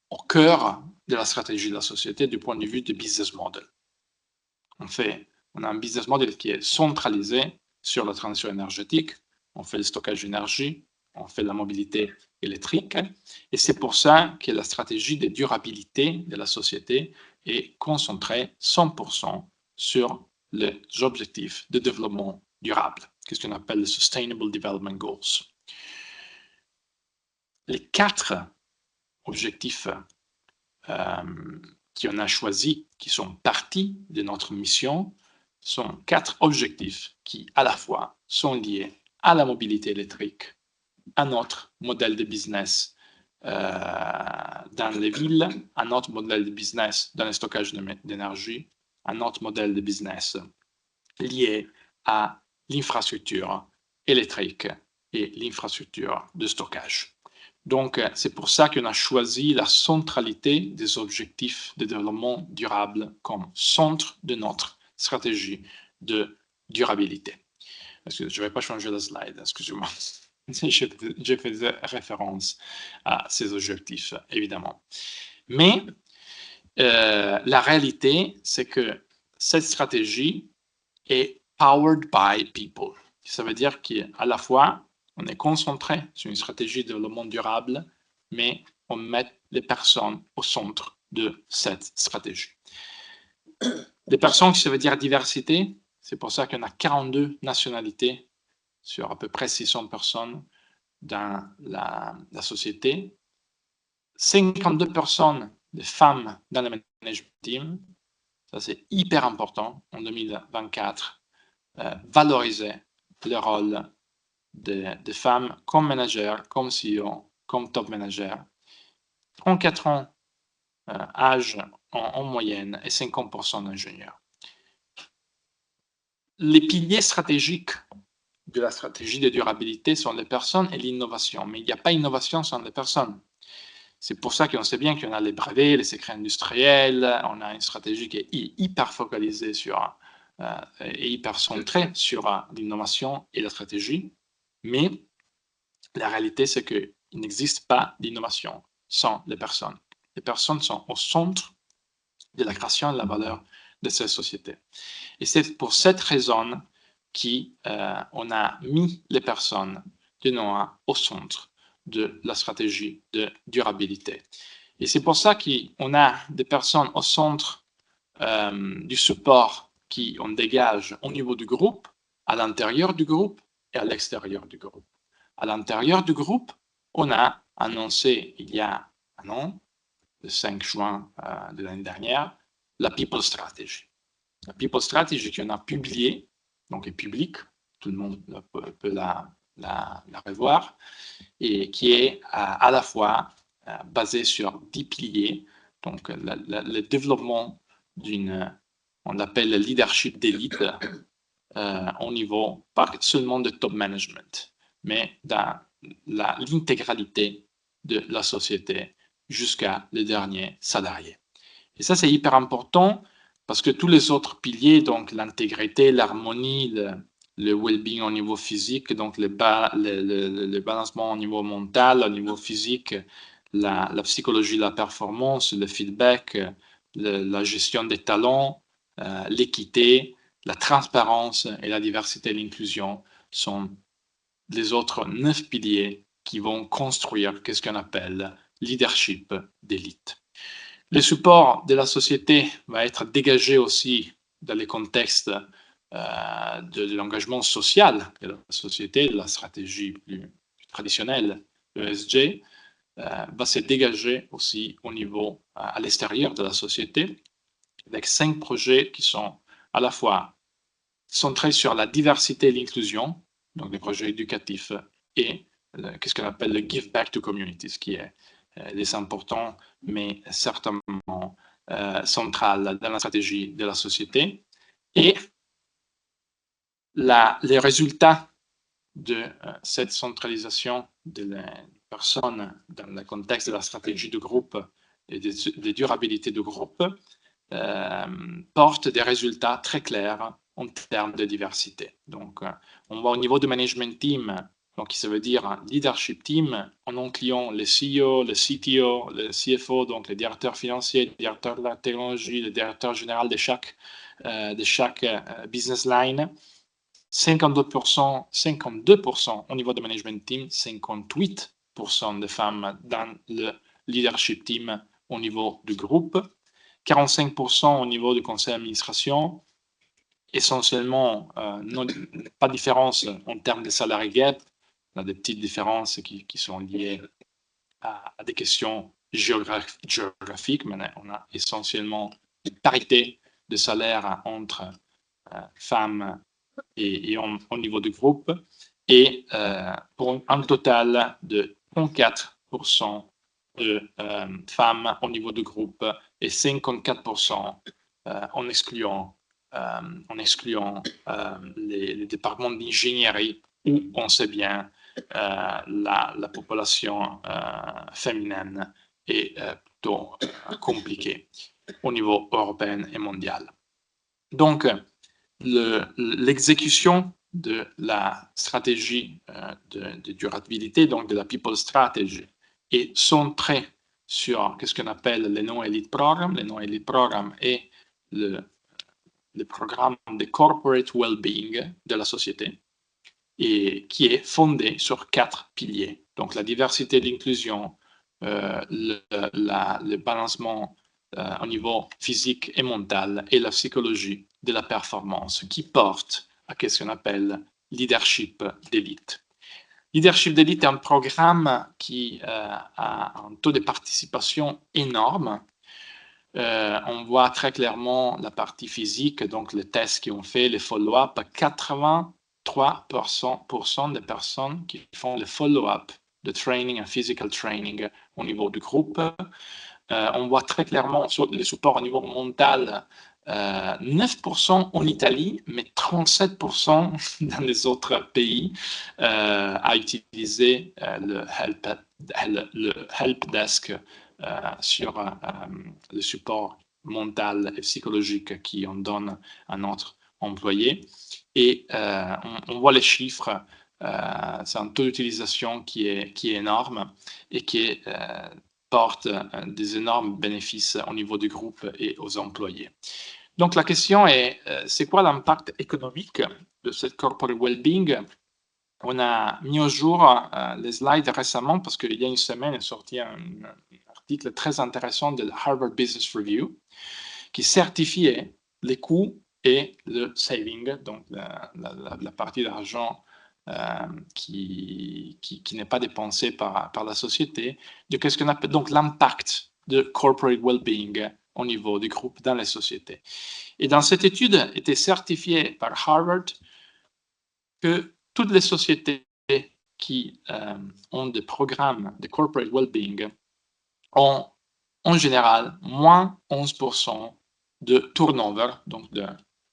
au cœur de la stratégie de la société du point de vue du business model. On a un business model qui est centralisé sur la transition énergétique, on fait le stockage d'énergie, on fait la mobilité électrique, et c'est pour ça que la stratégie de durabilité de la société est concentrée 100% sur les objectifs de développement durable, qu'est-ce qu'on appelle les Sustainable Development Goals. Les 4 objectifs qu'on a choisis, qui sont partie de notre mission, sont 4 objectifs qui, à la fois, sont liés à la mobilité électrique, à notre modèle de business dans les villes, à notre modèle de business dans le stockage d'énergie, à notre modèle de business lié à l'infrastructure électrique et l'infrastructure de stockage. Donc, c'est pour ça qu'on a choisi la centralité des objectifs de développement durable comme centre de notre stratégie de durabilité. Je ne vais pas changer la slide, excusez-moi. Je faisais référence à ces objectifs, évidemment. Mais la réalité, c'est que cette stratégie est powered by people. Ça veut dire qu'à la fois, on est concentré sur une stratégie de développement durable, mais on met les personnes au centre de cette stratégie. Les personnes, ça veut dire diversité. C'est pour ça qu'on a 42 nationalités sur à peu près 600 personnes dans la société. 52 personnes de femmes dans le management team. Ça, c'est hyper important en 2024. Valoriser le rôle des femmes comme managers, comme CEO, comme top manager. 34 ans âge en moyenne et 50% d'ingénieurs. Les piliers stratégiques de la stratégie de durabilité sont les personnes et l'innovation, mais il n'y a pas d'innovation sans les personnes. C'est pour ça qu'on sait bien qu'on a les brevets, les secrets industriels, on a une stratégie qui est hyper focalisée sur et hyper centrée sur l'innovation et la stratégie, mais la réalité, c'est qu'il n'existe pas d'innovation sans les personnes. Les personnes sont au centre de la création de la valeur de ces sociétés. Et c'est pour cette raison qu'on a mis les personnes de NOAA au centre de la stratégie de durabilité. Et c'est pour ça qu'on a des personnes au centre du support qu'on dégage au niveau du groupe, à l'intérieur du groupe et à l'extérieur du groupe. À l'intérieur du groupe, on a annoncé il y a un an, le 5 juin de l'année dernière, la People Strategy. La People Strategy qu'on a publiée, donc est publique, tout le monde peut la revoir, et qui est à la fois basée sur 10 piliers, donc le développement on l'appelle le leadership d'élite au niveau, pas seulement de top management, mais dans l'intégralité de la société jusqu'à les derniers salariés. Et ça, c'est hyper important parce que tous les autres piliers, donc l'intégrité, l'harmonie, le well-being au niveau physique, donc le balancement au niveau mental, au niveau physique, la psychologie, la performance, le feedback, la gestion des talents, l'équité, la transparence et la diversité et l'inclusion sont les autres 9 piliers qui vont construire ce qu'on appelle leadership d'élite. Le support de la société va être dégagé aussi dans les contextes de l'engagement social de la société, de la stratégie plus traditionnelle, l'ESG, va se dégager aussi au niveau à l'extérieur de la société, avec 5 projets qui sont à la fois centrés sur la diversité et l'inclusion, donc des projets éducatifs, et ce qu'on appelle le give back to communities, qui est les importants, mais certainement central dans la stratégie de la société. Et les résultats de cette centralisation des personnes dans le contexte de la stratégie de groupe et de durabilité de groupe portent des résultats très clairs en termes de diversité. Donc, on voit au niveau du management team, donc ça veut dire un leadership team, en incluant le CEO, le CTO, le CFO, donc le directeur financier, le directeur de la technologie, le directeur général de chaque business line. 52% au niveau du management team, 58% de femmes dans le leadership team au niveau du groupe, 45% au niveau du conseil d'administration, essentiellement pas de différence en termes de salary gap, on a des petites différences qui sont liées à des questions géographiques, mais on a essentiellement une parité de salaire entre femmes et au niveau du groupe, et pour un total de 34% de femmes au niveau du groupe et 54% en excluant les départements d'ingénierie où on sait bien la population féminine est plutôt compliquée au niveau européen et mondial. Donc, l'exécution de la stratégie de durabilité, donc de la People Strategy, est centrée sur ce qu'on appelle les non-elite programmes. Les non-elite programmes est le programme de corporate well-being de la société et qui est fondé sur 4 piliers. Donc la diversité, l'inclusion, le balancement au niveau physique et mental et la psychologie de la performance qui porte à ce qu'on appelle leadership d'élite. Leadership d'élite est un programme qui a un taux de participation énorme. On voit très clairement la partie physique, donc les tests qui ont fait, les follow-up, 83% des personnes qui font le follow-up de training et physical training au niveau du groupe. On voit très clairement sur le support au niveau mental, 9% en Italie, mais 37% dans les autres pays à utiliser le help desk sur le support mental et psychologique qu'on donne à notre employé. Et on voit les chiffres, c'est un taux d'utilisation qui est énorme et qui porte des énormes bénéfices au niveau du groupe et aux employés. Donc, la question est, c'est quoi l'impact économique de cette corporate well-being? On a mis au jour les slides récemment parce qu'il y a une semaine est sorti un article très intéressant de la Harvard Business Review qui certifiait les coûts et le saving, donc la partie d'argent qui n'est pas dépensée par la société, de qu'est-ce qu'on appelle donc l'impact de corporate well-being au niveau du groupe dans les sociétés. Et dans cette étude, était certifié par Harvard que toutes les sociétés qui ont des programmes de corporate well-being ont en général moins 11% de turnover, donc de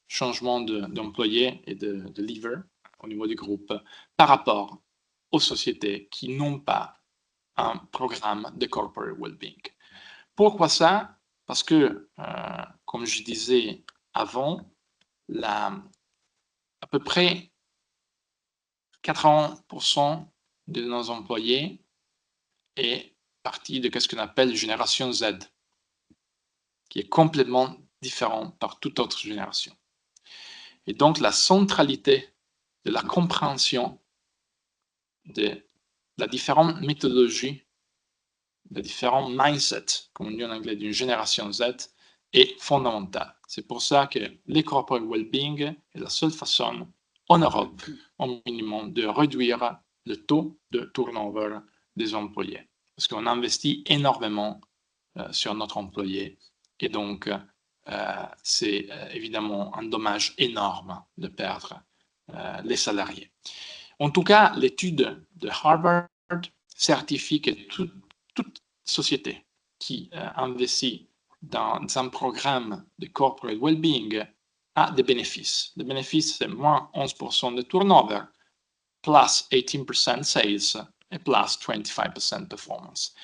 changement d'employés et de leaver au niveau du groupe par rapport aux sociétés qui n'ont pas un programme de corporate well-being. Pourquoi ça? Parce que, comme je disais avant, à peu près 80% de nos employés est partie de ce qu'on appelle génération Z, qui est complètement différent par toute autre génération. Et donc, la centralité de la compréhension de la différente méthodologie, de différents mindsets, comme on dit en anglais, d'une génération Z, est fondamentale. C'est pour ça que les corporate well-being est la seule façon en Europe, au minimum, de réduire le taux de turnover des employés. Parce qu'on investit énormément sur notre employé. Et donc, c'est évidemment un dommage énorme de perdre les salariés. En tout cas, l'étude de Harvard certifie que toute société qui investit dans un programme de corporate well-being a des bénéfices. Les bénéfices, c'est moins 11% de turnover, plus 18% sales et plus 25% performance.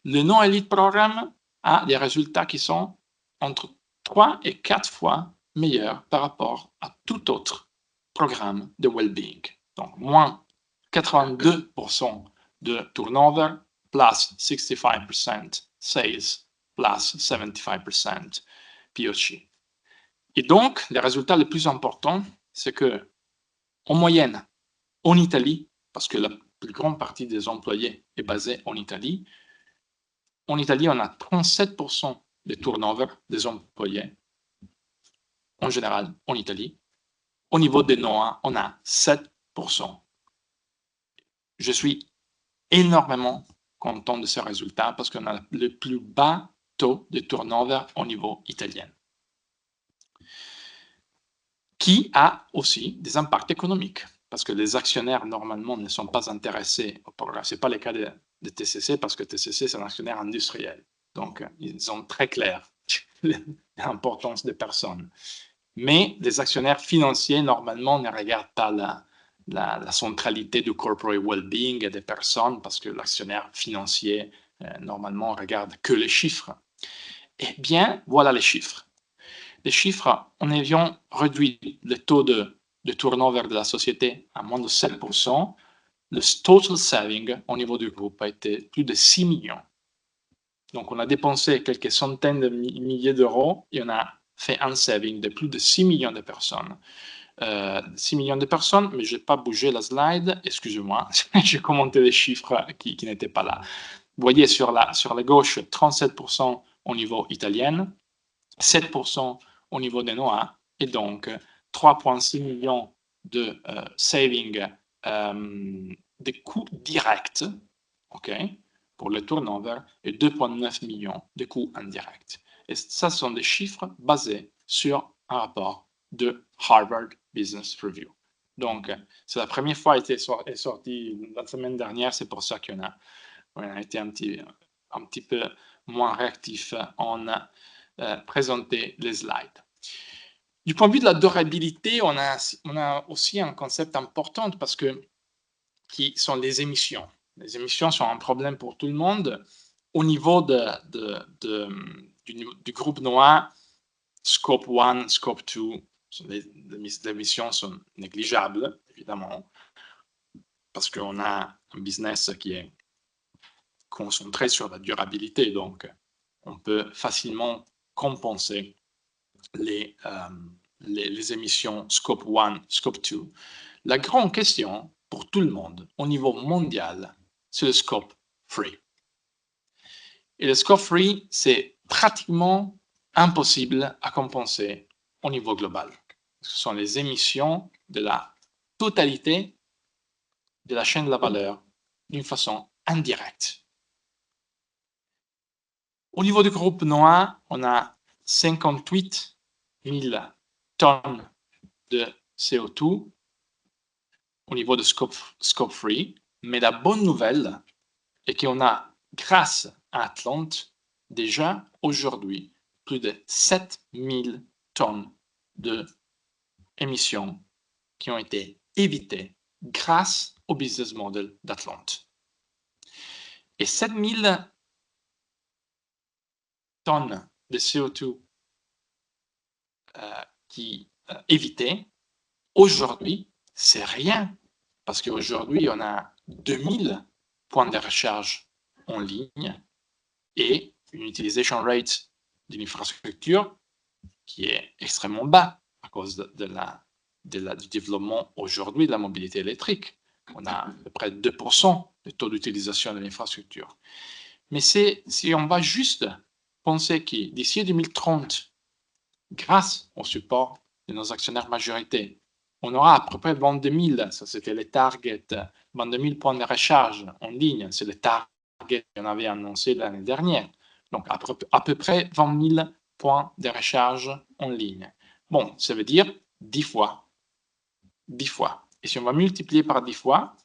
Le non-elite programme a des résultats qui sont entre 3 et 4 fois meilleurs par rapport à tout autre programme de well-being. Donc, moins 82% de turnover, plus 65% sales, plus 75% POC. Et donc, les résultats les plus importants, c'est que, en moyenne, en Italie, parce que la plus grande partie des employés est basée en Italie, on a 37% de turnover des employés, en général, en Italie. Au niveau des NOA, on a 7%. Je suis énormément content de ces résultats parce qu'on a le plus bas taux de turnover au niveau italien, qui a aussi des impacts économiques, parce que les actionnaires, normalement, ne sont pas intéressés au programme. Ce n'est pas le cas de TCC, parce que TCC, c'est un actionnaire industriel. Donc, ils sont très clairs l'importance des personnes. Mais les actionnaires financiers, normalement, ne regardent pas la centralité du corporate well-being des personnes, parce que l'actionnaire financier, normalement, regarde que les chiffres. Eh bien, voilà les chiffres. Les chiffres, on avions réduit le taux de turnover de la société à moins de 7%. Le total saving au niveau du groupe a été plus de 6 millions. Donc, on a dépensé quelques centaines de milliers d'euros et on a fait un saving de plus de 6 millions de personnes. 6 millions de personnes, mais je n'ai pas bougé la slide, excusez-moi, j'ai commenté les chiffres qui n'étaient pas là. Vous voyez sur la gauche, 37% au niveau italien, 7% au niveau des NOA, et donc 3,6 millions de saving des coûts directs, pour le turnover, et 2,9 millions de coûts indirects. Et ça sont des chiffres basés sur un rapport de Harvard Business Review. Donc, c'est la première fois qu'elle est sortie la semaine dernière, c'est pour ça qu'on a été un petit peu moins réactif en présenter les slides. Du point de vue de la durabilité, on a aussi un concept important parce que qui sont les émissions. Les émissions sont un problème pour tout le monde. Au niveau du groupe NOA, Scope 1, Scope 2, les émissions sont négligeables, évidemment, parce qu'on a un business qui est concentré sur la durabilité, donc on peut facilement compenser les émissions Scope 1, Scope 2. La grande question pour tout le monde au niveau mondial, c'est le Scope 3. Et le Scope 3, c'est pratiquement impossible à compenser au niveau global. Ce sont les émissions de la totalité de la chaîne de la valeur d'une façon indirecte. Au niveau du groupe noir, on a 58 000 tonnes de CO2 au niveau de Scope 3. Mais la bonne nouvelle est qu'on a, grâce à Atlante, déjà aujourd'hui, plus de 7 000 tonnes d'émissions qui ont été évitées grâce au business model d'Atlante. Et 7 000 tonnes de CO2 évitées, aujourd'hui, c'est rien. Parce qu'aujourd'hui, on a 2000 points de recharge en ligne et une utilisation rate d'une infrastructure qui est extrêmement bas à cause du développement aujourd'hui de la mobilité électrique. On a à peu près 2% de taux d'utilisation de l'infrastructure. Mais si on va juste penser que d'ici 2030, grâce au support de nos actionnaires majoritaires, on aura à peu près 22 000, ça c'était les targets, 22 000 points de recharge en ligne, c'est les targets qu'on avait annoncé l'année dernière. Donc à peu près 20 000 points de recharge en ligne. Bon, ça veut dire 10 fois. 10 fois. Et si on va multiplier par 10 fois,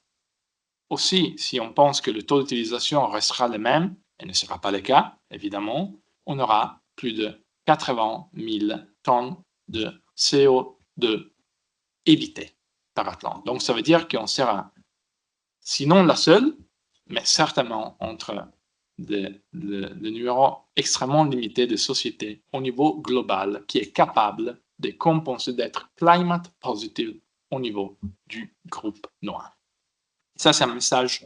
aussi, si on pense que le taux d'utilisation restera le même, et ne sera pas le cas, évidemment, on aura plus de 80 000 tonnes de CO2 évitées par Atlante. Donc, ça veut dire qu'on sera, sinon la seule, mais certainement entre le numéro extrêmement limité de sociétés au niveau global qui est capable de compenser, d'être climate positive au niveau du groupe noir. Ça, c'est un message,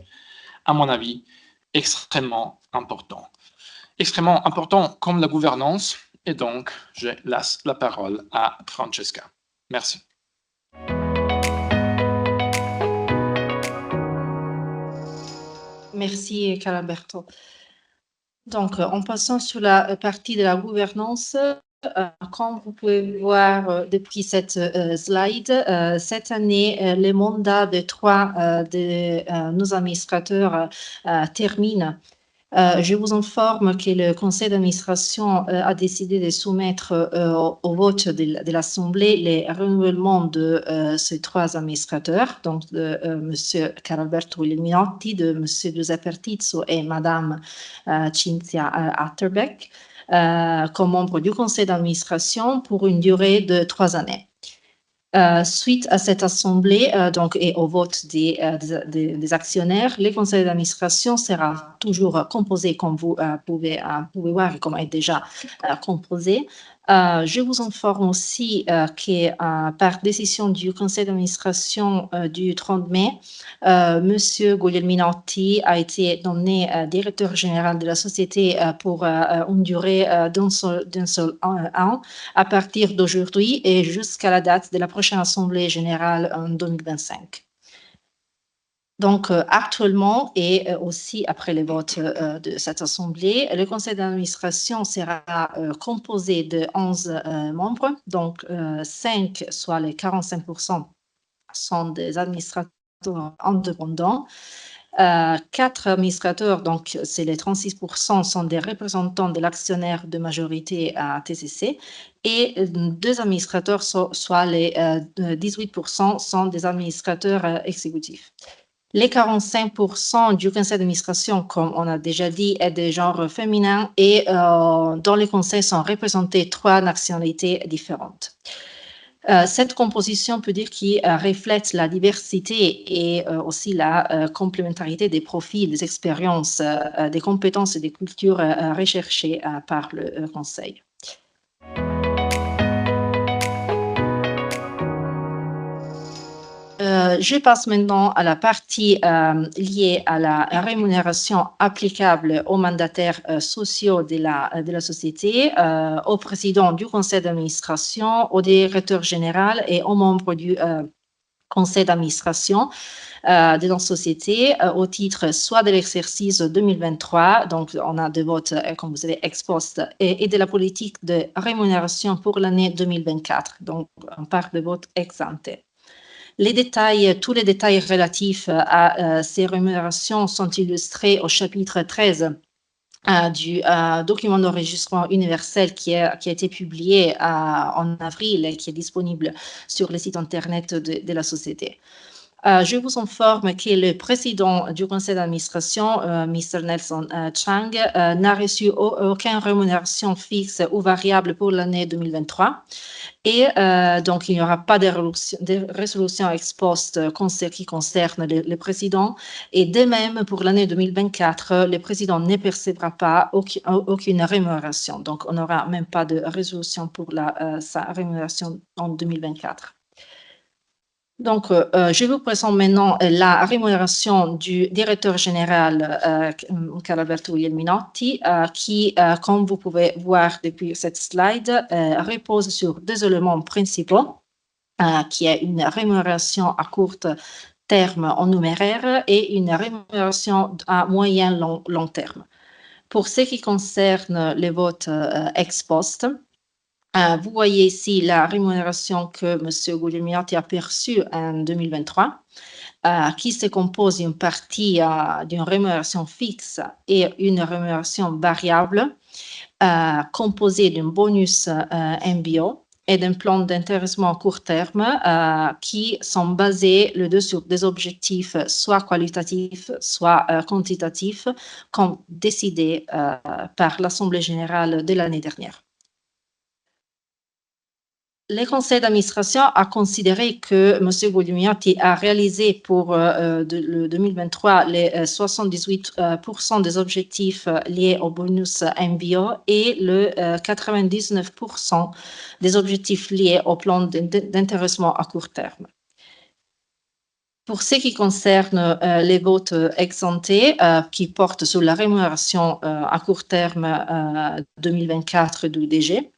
à mon avis, extrêmement important. Extrêmement important comme la gouvernance. Et donc, je laisse la parole à Francesca. Merci. Merci, Carlalberto. Donc, en passant sur la partie de la gouvernance, comme vous pouvez voir depuis cette slide, cette année, les mandats de 3 de nos administrateurs terminent. Je vous informe que le conseil d'administration a décidé de soumettre au vote de l'Assemblée les renouvellements de ces 3 administrateurs, donc de M. Carlalberto Guglielminotti, de M. Giuseppe Artizzo et Mme Cinzia Atterbeck, comme membres du conseil d'administration pour une durée de 3 années. Suite à cette assemblée donc, et au vote des actionnaires, le conseil d'administration sera toujours composé, comme vous pouvez voir, comme est déjà composé. Je vous informe aussi que par décision du conseil d'administration du 30 mai, M. Guglielminotti a été nommé directeur général de la société pour une durée d'un seul an à partir d'aujourd'hui et jusqu'à la date de la prochaine Assemblée générale en 2025. Donc, actuellement et aussi après les votes de cette Assemblée, le conseil d'administration sera composé de 11 membres, donc 5, soit les 45%, sont des administrateurs indépendants. 4 administrateurs, donc c'est les 36%, sont des représentants de l'actionnaire de majorité à TCC et 2 administrateurs, soit les 18%, sont des administrateurs exécutifs. Les 45% du conseil d'administration, comme on a déjà dit, est de genre féminin et dans les conseils sont représentées 3 nationalités différentes. Cette composition peut dire qu'il reflète la diversité et aussi la complémentarité des profils, des expériences, des compétences et des cultures recherchées par le Conseil. Je passe maintenant à la partie liée à la rémunération applicable aux mandataires sociaux de la société, au président du conseil d'administration, au directeur général et aux membres du conseil d'administration de notre société au titre soit de l'exercice 2023, donc on a des votes, comme vous avez ex post, et de la politique de rémunération pour l'année 2024. Donc, on parle de vote ex ante. Tous les détails relatifs à ces rémunérations sont illustrés au chapitre 13 du document d'enregistrement universel qui a été publié en avril et qui est disponible sur le site internet de la société. Je vous informe que le président du conseil d'administration, Mr. Nelson Chang, n'a reçu aucune rémunération fixe ou variable pour l'année 2023. Et donc, il n'y aura pas de résolution ex post qui concerne le président. Et de même, pour l'année 2024, le président ne percevra pas aucune rémunération. Donc, on n'aura même pas de résolution pour sa rémunération en 2024. Donc, je vous présente maintenant la rémunération du directeur général Carlo Alberto Guglielminotti, qui, comme vous pouvez voir depuis cette slide, repose sur deux éléments principaux, qui est une rémunération à court terme en numéraire et une rémunération à moyen long terme. Pour ce qui concerne les votes ex post, vous voyez ici la rémunération que M. Guglielminotti a perçue en 2023, qui se compose d'une partie d'une rémunération fixe et une rémunération variable, composée d'un bonus MBO et d'un plan d'intéressement à court terme qui sont basés les deux sur des objectifs soit qualitatifs, soit quantitatifs, comme décidé par l'Assemblée générale de l'année dernière. Le conseil d'administration a considéré que M. Guglielminotti a réalisé pour le 2023 les 78% des objectifs liés au bonus MBO et le 99% des objectifs liés au plan d'intéressement à court terme. Pour ce qui concerne les votes ex ante qui portent sur la rémunération à court terme 2024 du DG,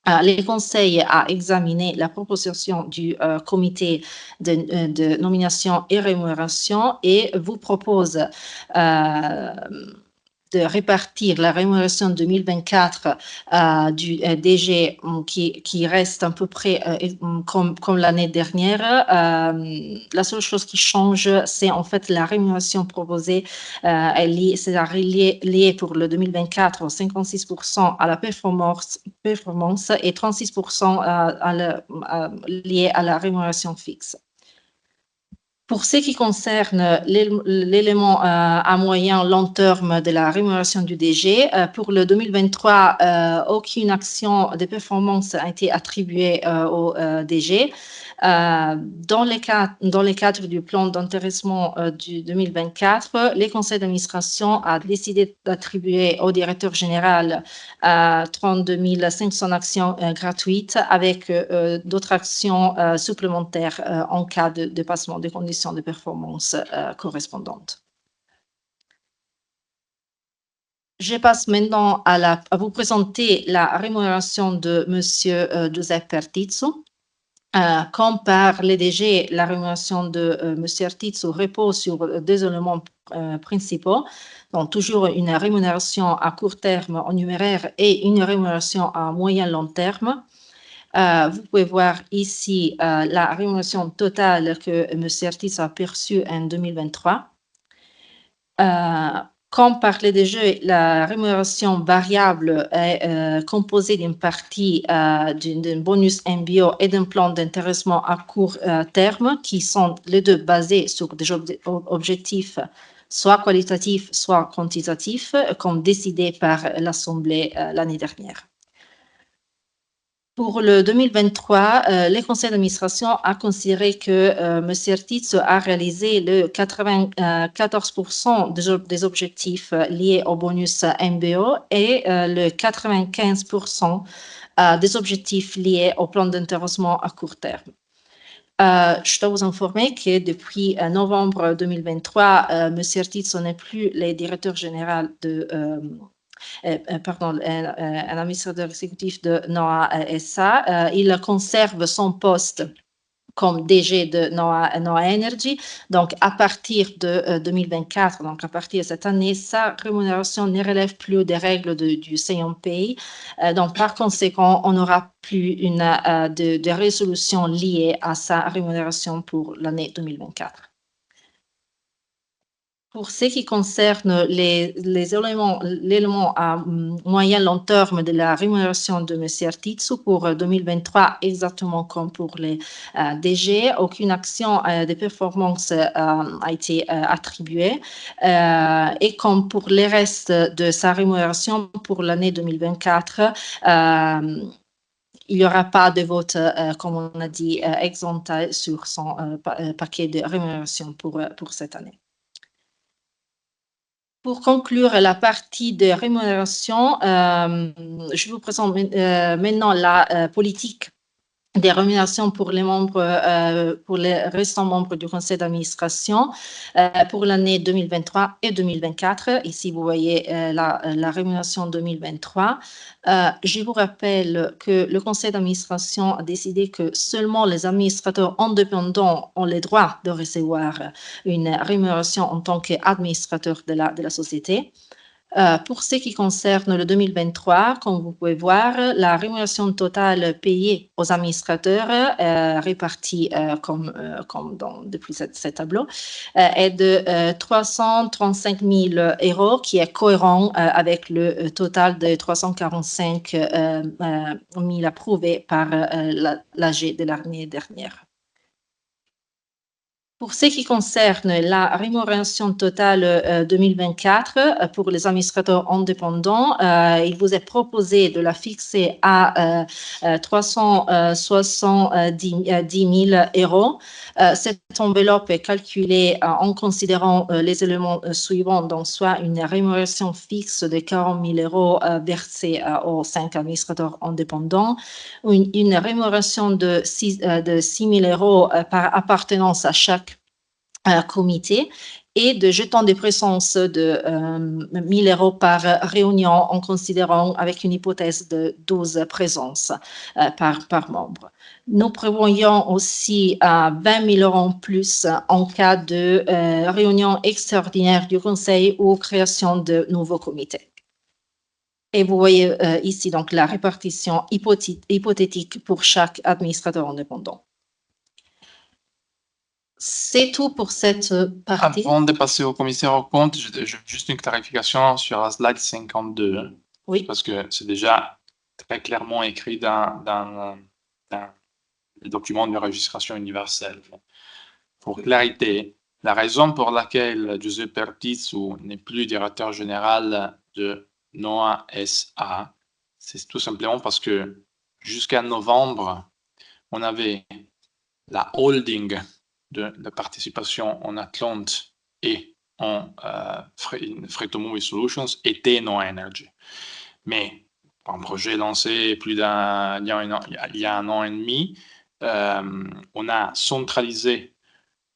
le Conseil a examiné la proposition du comité de nomination et rémunération et vous propose de répartir la rémunération 2024 du DG qui reste à peu près comme l'année dernière. La seule chose qui change, c'est en fait la rémunération proposée, c'est liée pour le 2024 56% à la performance et 36% liée à la rémunération fixe. Pour ce qui concerne l'élément à moyen long terme de la rémunération du DG, pour le 2023, aucune action de performance a été attribuée au DG. Dans le cadre du plan d'intéressement du 2024, le conseil d'administration a décidé d'attribuer au directeur général 32 500 actions gratuites avec d'autres actions supplémentaires en cas de dépassement des conditions de performance correspondantes. Je passe maintenant à vous présenter la rémunération de M. Giuseppe Artizzu. Comme par le DG, la rémunération de M. Artizzu repose sur deux éléments principaux, donc toujours une rémunération à court terme en numéraire et une rémunération à moyen long terme. Vous pouvez voir ici la rémunération totale que M. Artizzu a perçue en 2023. Comme par le DG, la rémunération variable est composée d'une partie d'un bonus MBO et d'un plan d'intéressement à court terme qui sont les deux basés sur des objectifs soit qualitatifs, soit quantitatifs, comme décidé par l'Assemblée l'année dernière. Pour le 2023, le conseil d'administration a considéré que M. Artizzu a réalisé le 94% des objectifs liés au bonus MBO et le 95% des objectifs liés au plan d'intéressement à court terme. Je dois vous informer que depuis novembre 2023, M. Artizzo n'est plus le directeur général de, un administrateur exécutif de NOAA SA. Il conserve son poste comme DG de NOAA Energy. Donc, à partir de 2024, donc à partir de cette année, sa rémunération ne relève plus des règles du CMPI. Donc, par conséquent, on n'aura plus de résolution liée à sa rémunération pour l'année 2024. Pour ce qui concerne l'élément à moyen long terme de la rémunération de M. Artizzo pour 2023, exactement comme pour les DG, aucune action de performance a été attribuée. Et comme pour les restes de sa rémunération pour l'année 2024, il n'y aura pas de vote, comme on a dit, exempté sur son paquet de rémunération pour cette année. Pour conclure la partie de rémunération, je vous présente maintenant la politique des rémunérations pour les membres, pour les restants membres du conseil d'administration pour l'année 2023 et 2024. Ici, vous voyez la rémunération 2023. Je vous rappelle que le conseil d'administration a décidé que seulement les administrateurs indépendants ont le droit de recevoir une rémunération en tant qu'administrateur de la société. Pour ce qui concerne le 2023, comme vous pouvez voir, la rémunération totale payée aux administrateurs répartie comme depuis ce tableau est de 335 000 € qui est cohérent avec le total de 345 000 approuvés par l'AG de l'année dernière. Pour ce qui concerne la rémunération totale 2024 pour les administrateurs indépendants, il vous est proposé de la fixer à 370 000 €. Cette enveloppe est calculée en considérant les éléments suivants, donc soit une rémunération fixe de 40 000 € versée aux 5 administrateurs indépendants, une rémunération de 6 000 € par appartenance à chaque comité et de jetons de présence de 1 000 € par réunion en considérant avec une hypothèse de 12 présences par membre. Nous prévoyons aussi 20 000 € en plus en cas de réunion extraordinaire du conseil ou création de nouveaux comités. Et vous voyez ici donc la répartition hypothétique pour chaque administrateur indépendant. C'est tout pour cette partie. Avant de passer au commissaire aux comptes, j'ai juste une clarification sur la slide 52. Oui. Parce que c'est déjà très clairement écrit dans le document de registration universelle. Pour clarité, la raison pour laquelle Giuseppe Artizzo n'est plus directeur général de NOAA SA, c'est tout simplement parce que jusqu'à novembre, on avait la holding de participation en Atlante et en Free2move Solutions était NOAA Energy. Mais un projet lancé il y a 1 an et demi, on a centralisé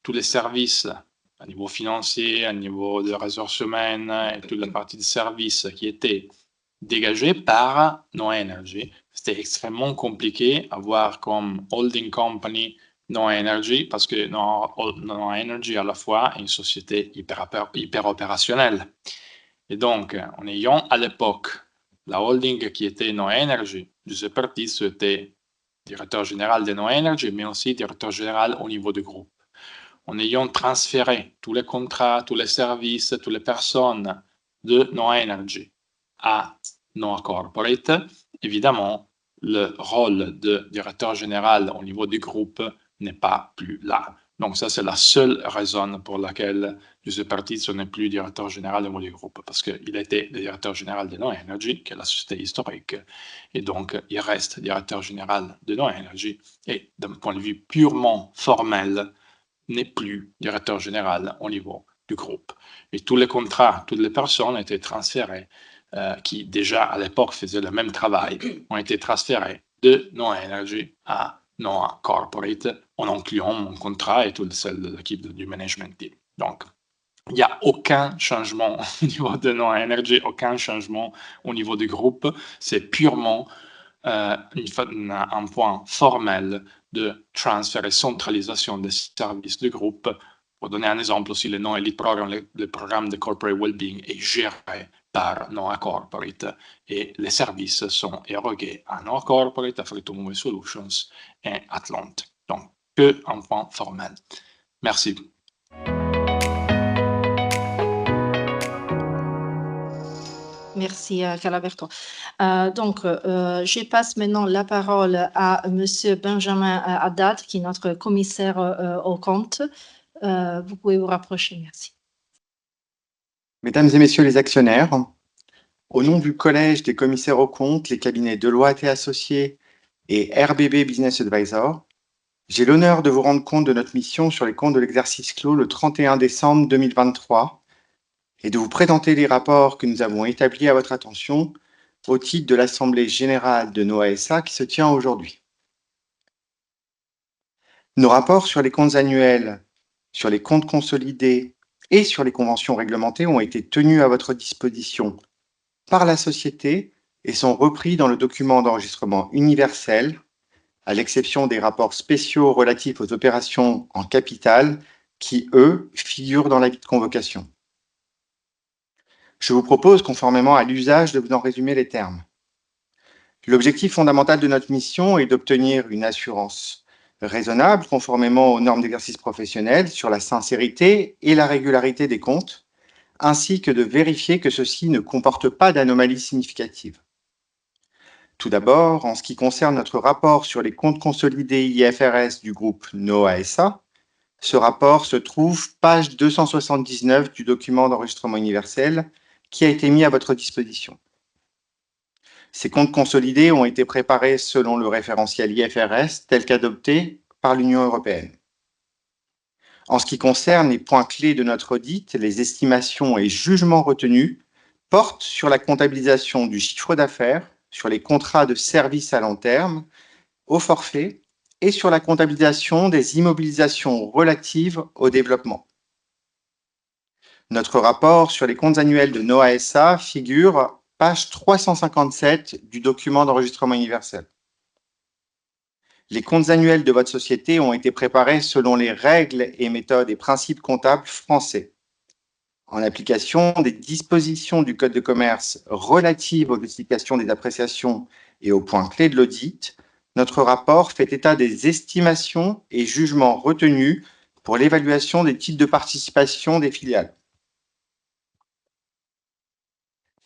tous les services à niveau financier, à niveau de ressources humaines et toute la partie de services qui étaient dégagés par NOAA Energy. C'était extrêmement compliqué à voir comme holding company NOAA Energy parce que NOAA Energy à la fois est une société hyper opérationnelle. Et donc, en ayant à l'époque la holding qui était NOAA Energy, Giuseppe Artizzo était directeur général de NOAA Energy, mais aussi directeur général au niveau du groupe. En ayant transféré tous les contrats, tous les services, toutes les personnes de NOAA Energy à NOAA Corporate, évidemment, le rôle de directeur général au niveau du groupe n'est pas plus là. Donc ça, c'est la seule raison pour laquelle Giuseppe Artizzo n'est plus directeur général au niveau du groupe, parce qu'il était le directeur général de NOAA Energy, qui est la société historique, et donc il reste directeur général de NOAA Energy, et d'un point de vue purement formel, n'est plus directeur général au niveau du groupe. Et tous les contrats, toutes les personnes étaient transférées, qui déjà à l'époque faisaient le même travail, ont été transférés de NOAA Energy à NOAA Corporate en incluant mon contrat et toute celle de l'équipe du management team. Donc, il n'y a aucun changement au niveau de NOA Energy, aucun changement au niveau du groupe. C'est purement un point formel de transfert et centralisation des services du groupe. Pour donner un exemple aussi, le NOA Elite Program, le programme de Corporate Wellbeing est géré par NOA Corporate et les services sont érogués à NOA Corporate, à Free2Move Solutions et Atlante. Donc, que un point formel. Merci. Merci, Calaberto. Donc, je passe maintenant la parole à Monsieur Benjamin Haddad, qui est notre commissaire aux comptes. Vous pouvez vous rapprocher, merci. Mesdames et messieurs les actionnaires, au nom du Collège des commissaires aux comptes, les cabinets Deloitte et Associés et RBB Business Advisor, j'ai l'honneur de vous rendre compte de notre mission sur les comptes de l'exercice clos le 31 décembre 2023 et de vous présenter les rapports que nous avons établis à votre attention au titre de l'Assemblée générale de NOA SA qui se tient aujourd'hui. Nos rapports sur les comptes annuels, sur les comptes consolidés et sur les conventions réglementées ont été tenus à votre disposition par la société et sont repris dans le document d'enregistrement universel, à l'exception des rapports spéciaux relatifs aux opérations en capital qui, eux, figurent dans l'avis de convocation. Je vous propose, conformément à l'usage, de vous en résumer les termes. L'objectif fondamental de notre mission est d'obtenir une assurance raisonnable, conformément aux normes d'exercice professionnel, sur la sincérité et la régularité des comptes, ainsi que de vérifier que ceux-ci ne comportent pas d'anomalies significatives. Tout d'abord, en ce qui concerne notre rapport sur les comptes consolidés IFRS du groupe NOA SA, ce rapport se trouve page 279 du document d'enregistrement universel qui a été mis à votre disposition. Ces comptes consolidés ont été préparés selon le référentiel IFRS tel qu'adopté par l'Union européenne. En ce qui concerne les points clés de notre audit, les estimations et jugements retenus portent sur la comptabilisation du chiffre d'affaires, sur les contrats de services à long terme, au forfait et sur la comptabilisation des immobilisations relatives au développement. Notre rapport sur les comptes annuels de NOA SA figure page 357 du document d'enregistrement universel. Les comptes annuels de votre société ont été préparés selon les règles et méthodes et principes comptables français. En application des dispositions du Code de commerce relatives aux justifications des appréciations et aux points clés de l'audit, notre rapport fait état des estimations et jugements retenus pour l'évaluation des titres de participation des filiales.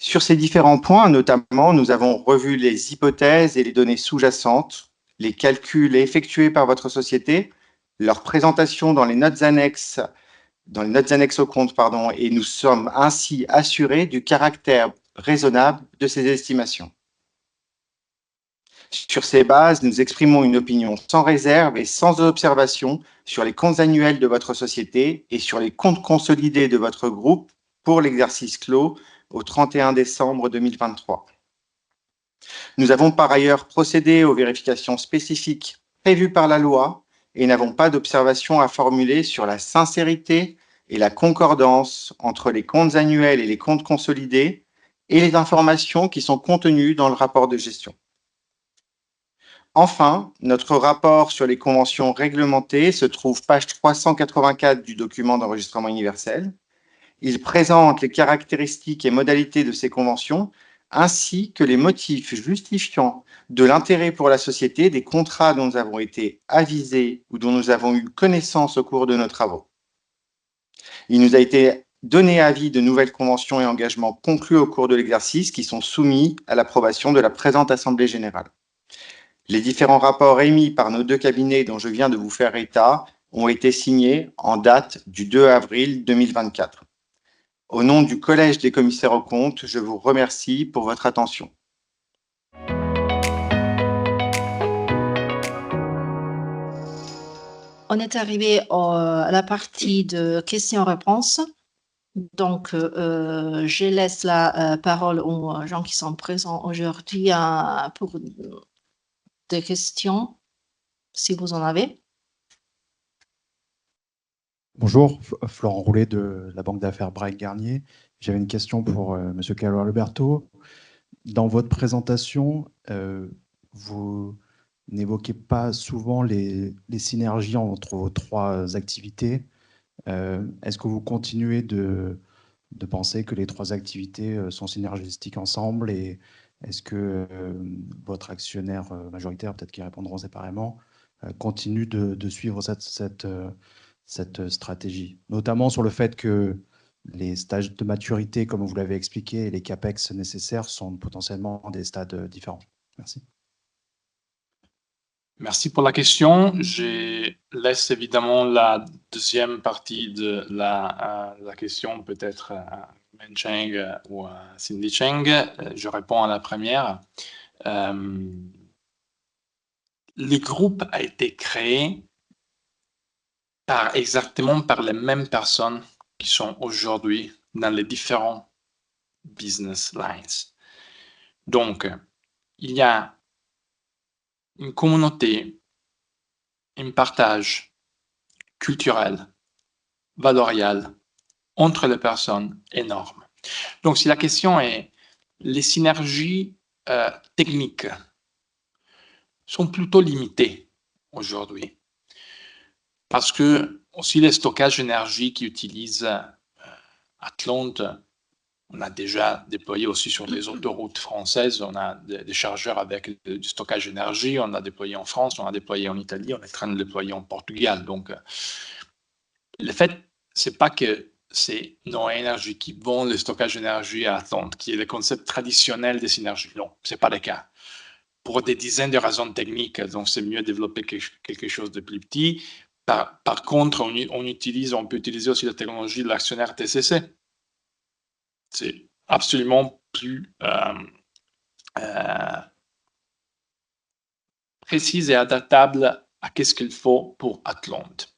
Sur ces différents points, notamment, nous avons revu les hypothèses et les données sous-jacentes, les calculs effectués par votre société, leur présentation dans les notes annexes au compte, et nous sommes ainsi assurés du caractère raisonnable de ces estimations. Sur ces bases, nous exprimons une opinion sans réserve et sans observation sur les comptes annuels de votre société et sur les comptes consolidés de votre groupe pour l'exercice clos au 31 décembre 2023. Nous avons par ailleurs procédé aux vérifications spécifiques prévues par la loi et n'avons pas d'observation à formuler sur la sincérité et la concordance entre les comptes annuels et les comptes consolidés et les informations qui sont contenues dans le rapport de gestion. Enfin, notre rapport sur les conventions réglementées se trouve page 384 du document d'enregistrement universel. Il présente les caractéristiques et modalités de ces conventions, ainsi que les motifs justifiant de l'intérêt pour la société des contrats dont nous avons été avisés ou dont nous avons eu connaissance au cours de nos travaux. Il nous a été donné avis de nouvelles conventions et engagements conclus au cours de l'exercice qui sont soumis à l'approbation de la présente Assemblée générale. Les différents rapports émis par nos deux cabinets dont je viens de vous faire état ont été signés en date du 2 avril 2024. Au nom du Collège des commissaires aux comptes, je vous remercie pour votre attention. On est arrivé à la partie de questions-réponses. Donc, je laisse la parole aux gens qui sont présents aujourd'hui pour des questions, si vous en avez. Bonjour, Florent Roulet de la banque d'affaires Bragg Garnier. J'avais une question pour Monsieur Carlo Alberto. Dans votre présentation, vous n'évoquez pas souvent les synergies entre vos trois activités. Est-ce que vous continuez de penser que les trois activités sont synergistiques ensemble, et est-ce que votre actionnaire majoritaire, peut-être qu'ils répondront séparément, continue de suivre cette stratégie, notamment sur le fait que les stages de maturité, comme vous l'avez expliqué, et les CAPEX nécessaires sont potentiellement des stades différents? Merci. Merci pour la question. Je laisse évidemment la deuxième partie de la question peut-être à Men Cheng ou à Cindy Cheng. Je réponds à la première. Le groupe a été créé exactement par les mêmes personnes qui sont aujourd'hui dans les différents business lines. Donc, il y a une communauté, un partage culturel, valorial entre les personnes énorme. Donc, si la question est, les synergies techniques sont plutôt limitées aujourd'hui, parce que aussi les stockages d'énergie qui utilisent Atlante, on a déjà déployé aussi sur les autoroutes françaises, on a des chargeurs avec du stockage d'énergie, on a déployé en France, on a déployé en Italie, on est en train de déployer en Portugal. Donc, le fait, c'est pas que c'est Noah Energy qui vend le stockage d'énergie à Atlante, qui est le concept traditionnel des synergies. Non, c'est pas le cas. Pour des dizaines de raisons techniques, donc c'est mieux développer quelque chose de plus petit. Par contre, on peut utiliser aussi la technologie de l'actionnaire TCC. C'est absolument plus précise et adaptable à qu'est-ce qu'il faut pour Atlante.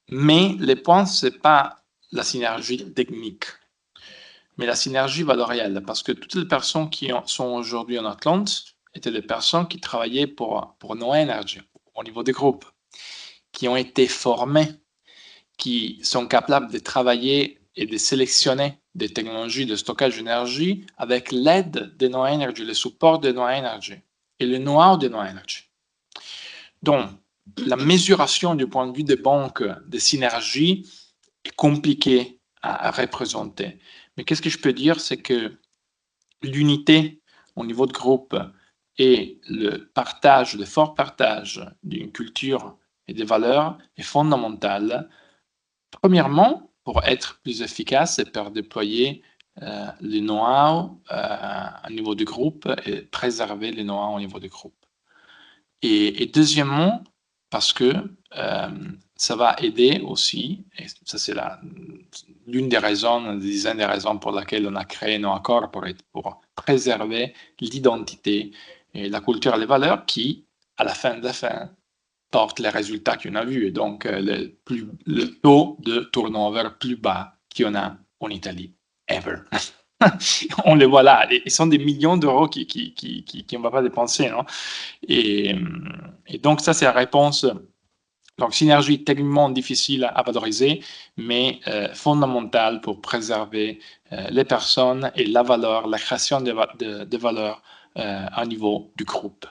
Mais le point, c'est pas la synergie technique, mais la synergie valorielle, parce que toutes les personnes qui sont aujourd'hui en Atlante étaient des personnes qui travaillaient pour Noah Energy au niveau des groupes, qui ont été formées, qui sont capables de travailler et de sélectionner des technologies de stockage d'énergie avec l'aide de Noah Energy, le support de Noah Energy et le know-how de Noah Energy. Donc, la mesuration du point de vue des banques de synergie est compliquée à représenter. Mais qu'est-ce que je peux dire, c'est que l'unité au niveau de groupe et le fort partage d'une culture et des valeurs est fondamental. Premièrement, pour être plus efficace et pour déployer le know-how au niveau du groupe et préserver le know-how au niveau du groupe. Et deuxièmement, parce que ça va aider aussi, et ça c'est l'une des raisons, une dizaine des raisons pour lesquelles on a créé Noah Corporate, pour préserver l'identité et la culture et les valeurs qui, à la fin de la fin, portent les résultats qu'on a vus. Et donc, le taux de turnover plus bas qu'il y en a en Italie, ever. On les voit là. Ils sont des millions d'euros qu'on ne va pas dépenser. Non? Et donc, ça, c'est la réponse. Donc, synergie techniquement difficile à valoriser, mais fondamentale pour préserver les personnes et la valeur, la création de valeur au niveau du groupe.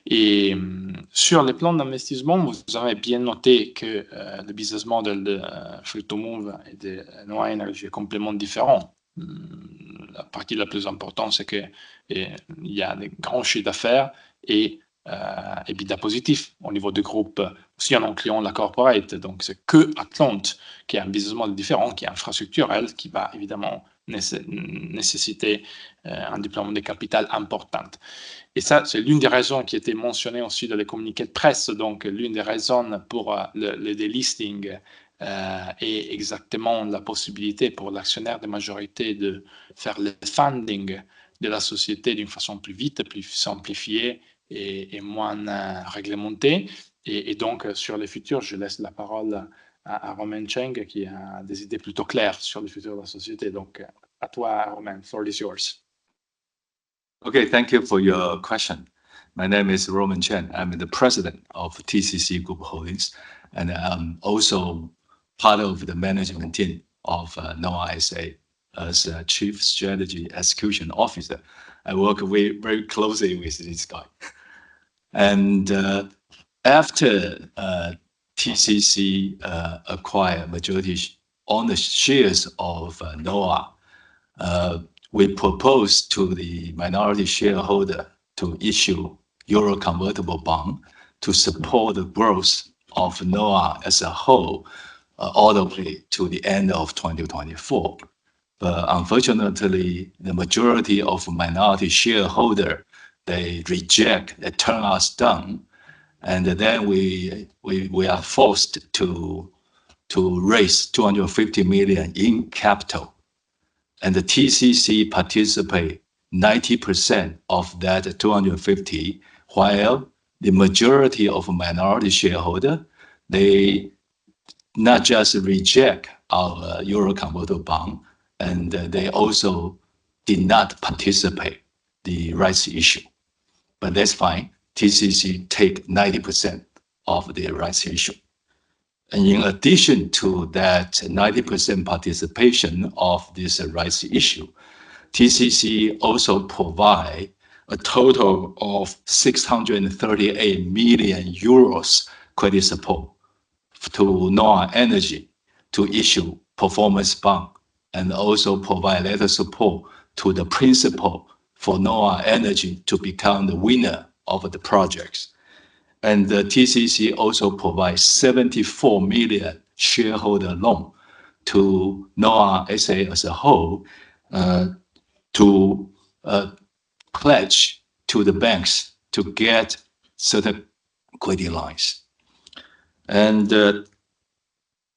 Et sur les plans d'investissement, vous avez bien noté que le business model de Free2Move et de Noah Energy est complètement différent. La partie la plus importante, c'est qu'il y a des grands chiffres d'affaires et EBITDA positif au niveau du groupe, aussi en incluant la corporate. Donc, c'est que Atlante qui a un business model différent, qui est infrastructurel, qui va évidemment nécessiter un déploiement de capital important. Et ça, c'est l'une des raisons qui était mentionnée aussi dans les communiqués de presse. Donc, l'une des raisons pour le delisting est exactement la possibilité pour l'actionnaire de majorité de faire le funding de la société d'une façon plus vite, plus simplifiée et moins réglementée. Et donc, sur le futur, je laisse la parole à Romain Cheng qui a des idées plutôt claires sur le futur de la société. Donc, à toi, Romain, the floor is yours. Okay, thank you for your question. My name is Roman Chen. I'm the president of TCC Group Holdings, and I'm also part of the management team of NOAA SA as a Chief Strategy Execution Officer. I work very closely with this guy. And after TCC acquired majority on the shares of NOAA, we proposed to the minority shareholder to issue Euro convertible bond to support the growth of NOAA as a whole all the way to the end of 2024. But unfortunately, the majority of minority shareholder, they turn us down. And then we are forced to raise 250 million in capital. And the TCC participate 90% of that 250, while the majority of minority shareholder, they not just reject our Euro convertible bond, and they also did not participate the rights issue. But that's fine. TCC take 90% of the rights issue. And in addition to that 90% participation of this rights issue, TCC also provide a total of 638 million euros credit support to NOAA Energy to issue performance bond, and also provide letter support to the principal for NOAA Energy to become the winner of the projects. And the TCC also provides 74 million shareholder loan to NOAA SA as a whole to pledge to the banks to get certain credit lines. And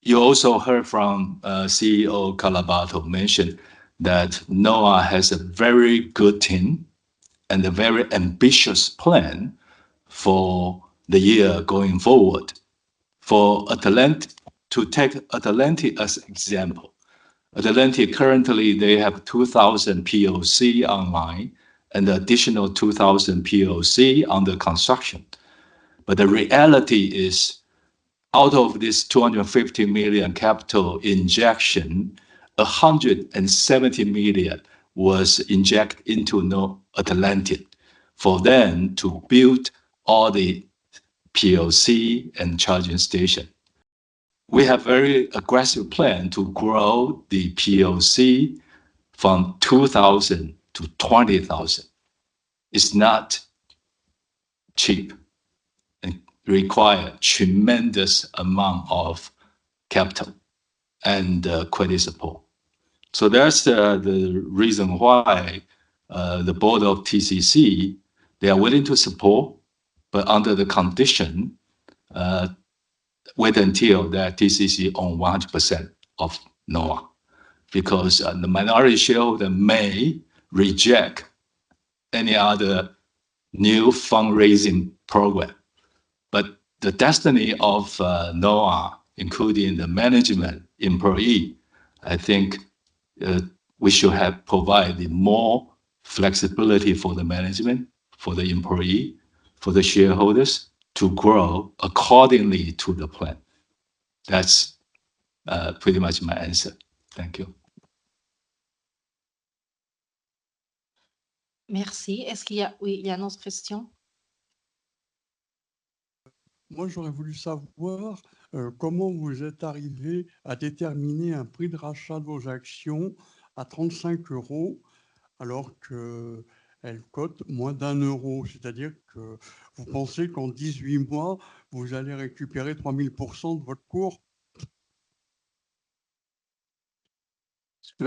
you also heard from CEO Calabato mention that NOAA has a very good team and a very ambitious plan for the year going forward. For Atlantic, to take Atlantic as an example, Atlantic currently they have 2,000 POC online and additional 2,000 POC under construction. But the reality is, out of this 250 million capital injection, 170 million was injected into Atlantic for them to build all the POC and charging station. We have very aggressive plan to grow the POC from 2,000 to 20,000. It's not cheap and require tremendous amount of capital and credit support. So that's the reason why the board of TCC, they are willing to support, but under the condition, wait until that TCC own 100% of NOAA, because the minority shareholder may reject any other new fundraising program. But the destiny of NOAA, including the management employee, I think we should provide more flexibility for the management, for the employee, for the shareholders to grow accordingly to the plan. That's pretty much my answer. Thank you. Merci. Est-ce qu'il y a, oui, il y a une autre question? Moi, j'aurais voulu savoir comment vous êtes arrivé à déterminer un prix de rachat de vos actions à 35 € alors qu'elles cotent moins d'1 euro. C'est-à-dire que vous pensez qu'en 18 mois, vous allez récupérer 3000% de votre cours?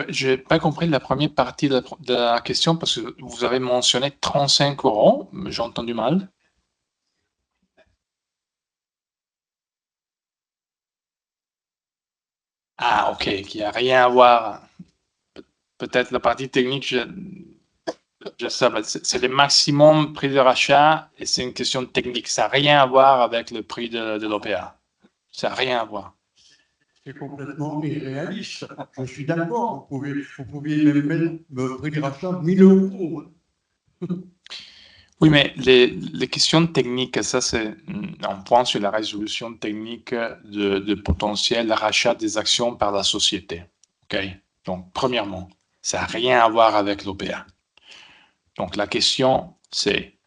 Je n'ai pas compris la première partie de la question parce que vous avez mentionné 35 €. J'ai entendu mal. Ah, ok, qui n'a rien à voir. Peut-être la partie technique, je sais pas. C'est le maximum prix de rachat et c'est une question technique. Ça n'a rien à voir avec le prix de l'OPA. Ça n'a rien à voir. C'est complètement irréaliste. Je suis d'accord. Vous pouviez même mettre le prix de rachat 1000 €. Oui, mais les questions techniques, ça c'est un point sur la résolution technique de potentiel rachat des actions par la société. OK? Donc, premièrement, ça n'a rien à voir avec l'OPA. Donc, la question, c'est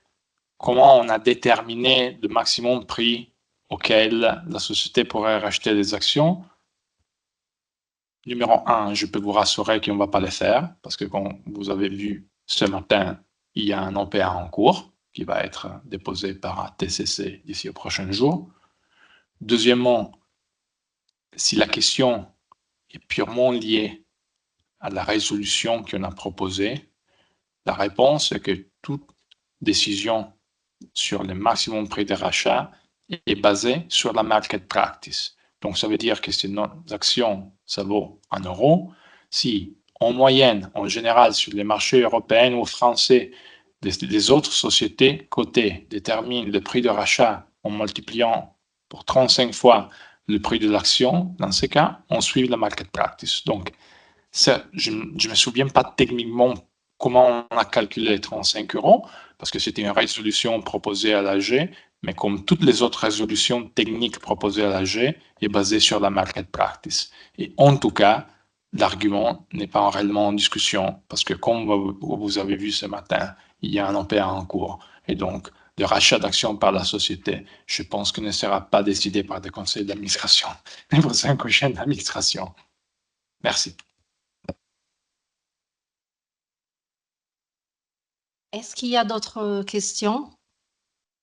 comment on a déterminé le maximum prix auquel la société pourrait racheter les actions. Numéro 1, je peux vous rassurer qu'on ne va pas le faire, parce que comme vous avez vu ce matin, il y a un OPA en cours qui va être déposé par TCC d'ici aux prochains jours. Deuxièmement, si la question est purement liée à la résolution qu'on a proposée, la réponse est que toute décision sur le maximum prix de rachat est basée sur la market practice. Donc, ça veut dire que si nos actions, ça vaut 1 euro, si en moyenne, en général, sur les marchés européens ou français, les autres sociétés cotées déterminent le prix de rachat en multipliant pour 35 fois le prix de l'action, dans ce cas, on suit la market practice. Donc, ça, je ne me souviens pas techniquement comment on a calculé les 35 euros, parce que c'était une résolution proposée à l'AG, mais comme toutes les autres résolutions techniques proposées à l'AG, est basée sur la market practice. Et en tout cas, l'argument n'est pas réellement en discussion, parce que comme vous avez vu ce matin, il y a un OPA en cours. Et donc, le rachat d'actions par la société, je pense que ne sera pas décidé par des conseils d'administration, mais pour 5 prochaines d'administration. Merci. Est-ce qu'il y a d'autres questions?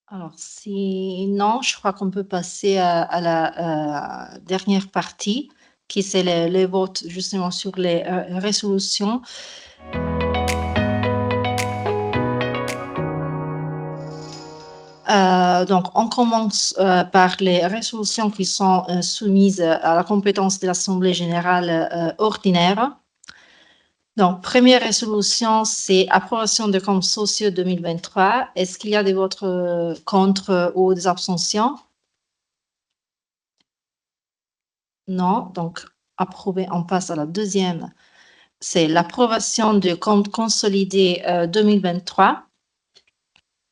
Alors, si non, je crois qu'on peut passer à la dernière partie, qui c'est les votes justement sur les résolutions. Donc, on commence par les résolutions qui sont soumises à la compétence de l'Assemblée générale ordinaire. Donc, première résolution, c'est approbation des comptes sociaux 2023. Est-ce qu'il y a des votes contre ou des abstentions? Non, donc approuvé. On passe à la deuxième. C'est l'approbation du compte consolidé 2023.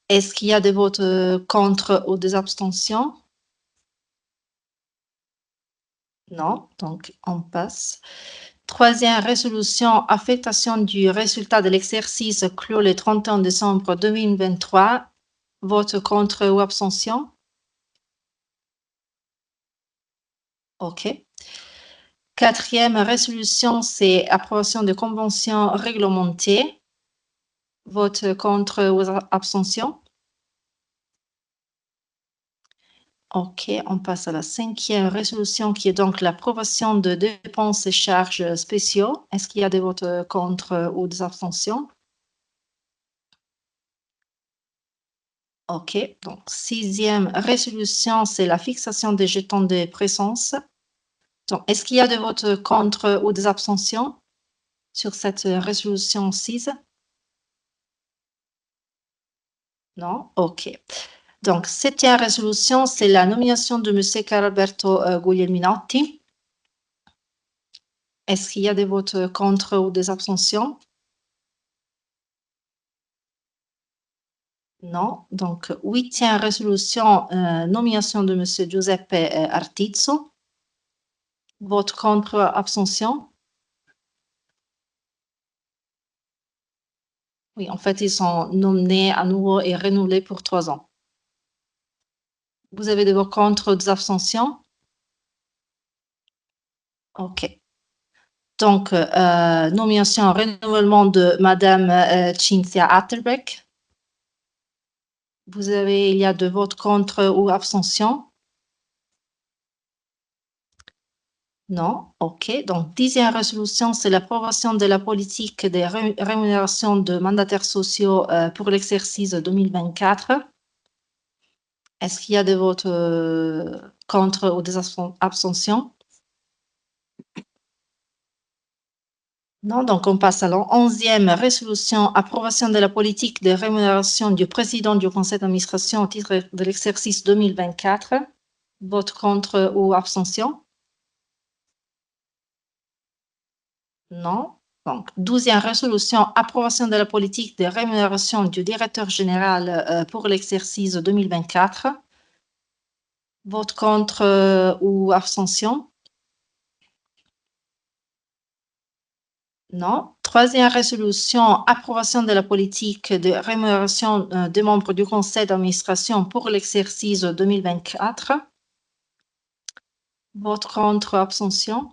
Est-ce qu'il y a des votes contre ou des abstentions? Non, donc on passe. Troisième résolution, affectation du résultat de l'exercice clos le 31 décembre 2023. Vote contre ou abstention? OK. Quatrième résolution, c'est approbation de conventions réglementées. Vote contre ou abstention? OK, on passe à la cinquième résolution qui est donc l'approbation de dépenses et charges spéciaux. Est-ce qu'il y a des votes contre ou des abstentions? OK, donc sixième résolution, c'est la fixation des jetons de présence. Donc, est-ce qu'il y a des votes contre ou des abstentions sur cette résolution 6? Non? OK. Donc, septième résolution, c'est la nomination de M. Caralberto Guglielminotti. Est-ce qu'il y a des votes contre ou des abstentions? Non. Donc, huitième résolution, nomination de M. Giuseppe Artizzo. Vote contre, abstention? Oui, en fait, ils sont nommés à nouveau et renouvelés pour 3 ans. Vous avez des votes contre, des abstentions? OK. Donc, nomination, renouvellement de Madame Cinzia Atterbeck. Il y a 2 votes contre ou abstention? Non. OK. Donc, 10e résolution, c'est l'approbation de la politique des rémunérations de mandataires sociaux pour l'exercice 2024. Est-ce qu'il y a des votes contre ou des abstentions? Non, donc on passe à la 11e résolution, approbation de la politique de rémunération du président du conseil d'administration au titre de l'exercice 2024. Vote contre ou abstention? Non. Donc, 12e résolution, approbation de la politique de rémunération du directeur général pour l'exercice 2024. Vote contre ou abstention? Non. 3e résolution, approbation de la politique de rémunération des membres du conseil d'administration pour l'exercice 2024. Vote contre, abstention?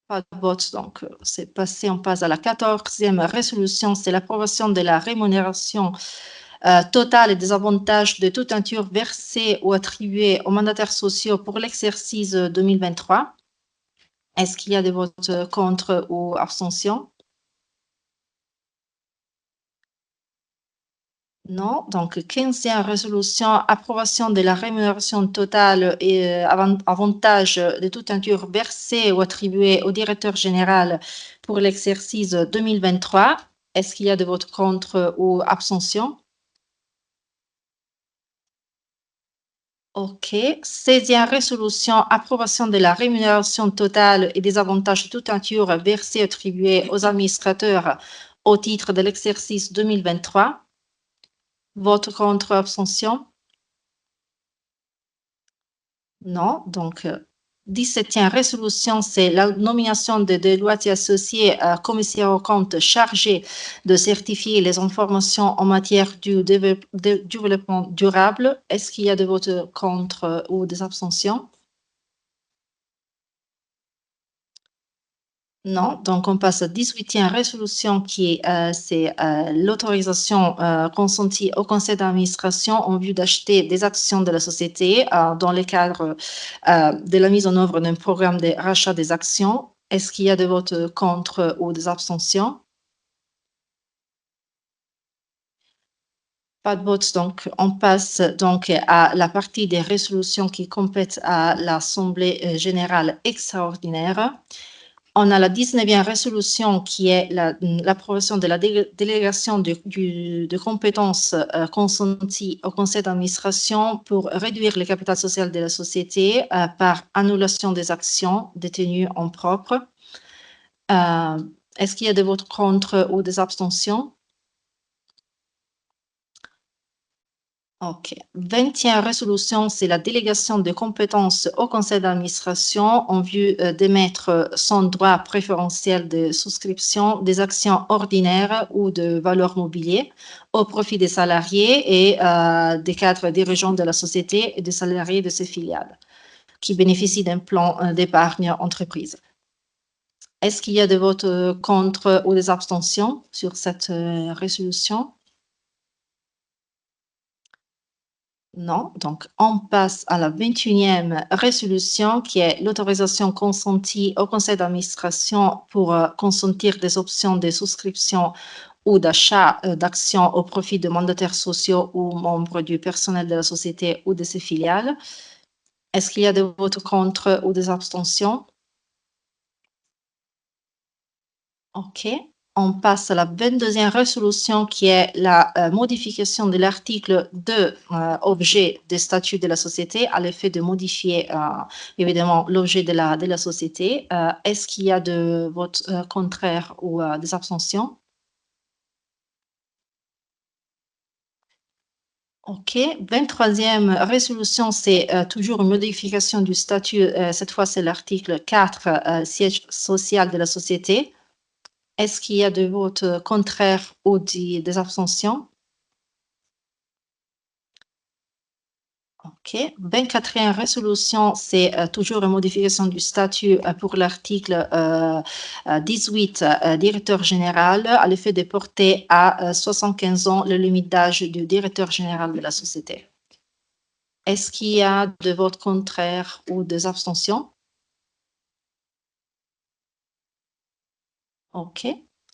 Pas de vote, donc c'est passé. On passe à la 14e résolution, c'est l'approbation de la rémunération totale et des avantages de toute nature versés ou attribués aux mandataires sociaux pour l'exercice 2023. Est-ce qu'il y a des votes contre ou abstention? Non. Donc, 15e résolution, approbation de la rémunération totale et avantages de toute nature versés ou attribués au directeur général pour l'exercice 2023. Est-ce qu'il y a des votes contre ou abstention? OK. 16e résolution, approbation de la rémunération totale et des avantages de toute nature versés et attribués aux administrateurs au titre de l'exercice 2023. Vote contre, abstention? Non. Donc, 17e résolution, c'est la nomination de Deloitte et Associés commissaire aux comptes chargé de certifier les informations en matière du développement durable. Est-ce qu'il y a des votes contre ou des abstentions? Non. Donc, on passe à la 18e résolution qui c'est l'autorisation consentie au conseil d'administration en vue d'acheter des actions de la société dans le cadre de la mise en œuvre d'un programme de rachat des actions. Est-ce qu'il y a des votes contre ou des abstentions? Pas de vote, donc on passe donc à la partie des résolutions qui compètent à l'Assemblée générale extraordinaire. On a la 19e résolution qui est l'approbation de la délégation de compétences consenties au conseil d'administration pour réduire le capital social de la société par annulation des actions détenues en propre. Est-ce qu'il y a des votes contre ou des abstentions? OK. 20e résolution, c'est la délégation de compétences au conseil d'administration en vue d'émettre son droit préférentiel de souscription des actions ordinaires ou de valeurs mobiliers au profit des salariés et des cadres dirigeants de la société et des salariés de ses filiales qui bénéficient d'un plan d'épargne entreprise. Est-ce qu'il y a des votes contre ou des abstentions sur cette résolution? Non. Donc, on passe à la 21e résolution qui est l'autorisation consentie au conseil d'administration pour consentir des options de souscription ou d'achat d'actions au profit de mandataires sociaux ou membres du personnel de la société ou de ses filiales. Est-ce qu'il y a des votes contre ou des abstentions? OK. On passe à la 22e résolution qui est la modification de l'article 2, objet des statuts de la société, à l'effet de modifier évidemment l'objet de la société. Est-ce qu'il y a de votes contraires ou des abstentions? OK. 23e résolution, c'est toujours une modification du statut. Cette fois, c'est l'article 4, siège social de la société. Est-ce qu'il y a de votes contraires ou des abstentions? OK. 24e résolution, c'est toujours une modification du statut pour l'article 18, directeur général, à l'effet de porter à 75 ans le limite d'âge du directeur général de la société. Est-ce qu'il y a de votes contraires ou des abstentions? OK.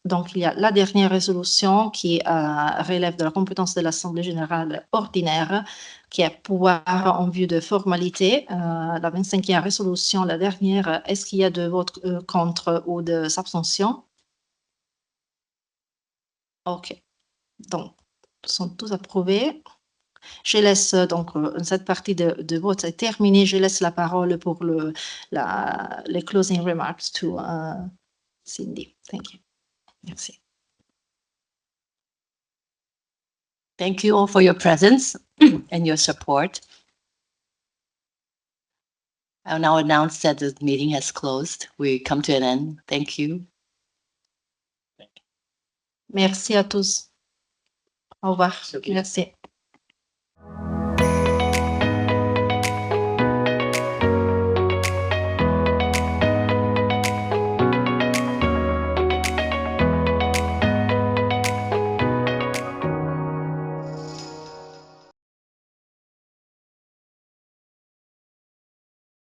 Donc, il y a la dernière résolution qui relève de la compétence de l'Assemblée générale ordinaire, qui est pouvoir en vue de formalité. La 25e résolution, la dernière, est-ce qu'il y a de votes contre ou des abstentions? OK. Donc, sont tous approuvés. Je laisse donc cette partie de vote est terminée. Je laisse la parole pour les closing remarks to Cindy. Thank you. Merci. Thank you all for your presence and your support. I'll now announce that the meeting has closed. We come to an end. Thank you. Merci à tous. Au revoir. Merci.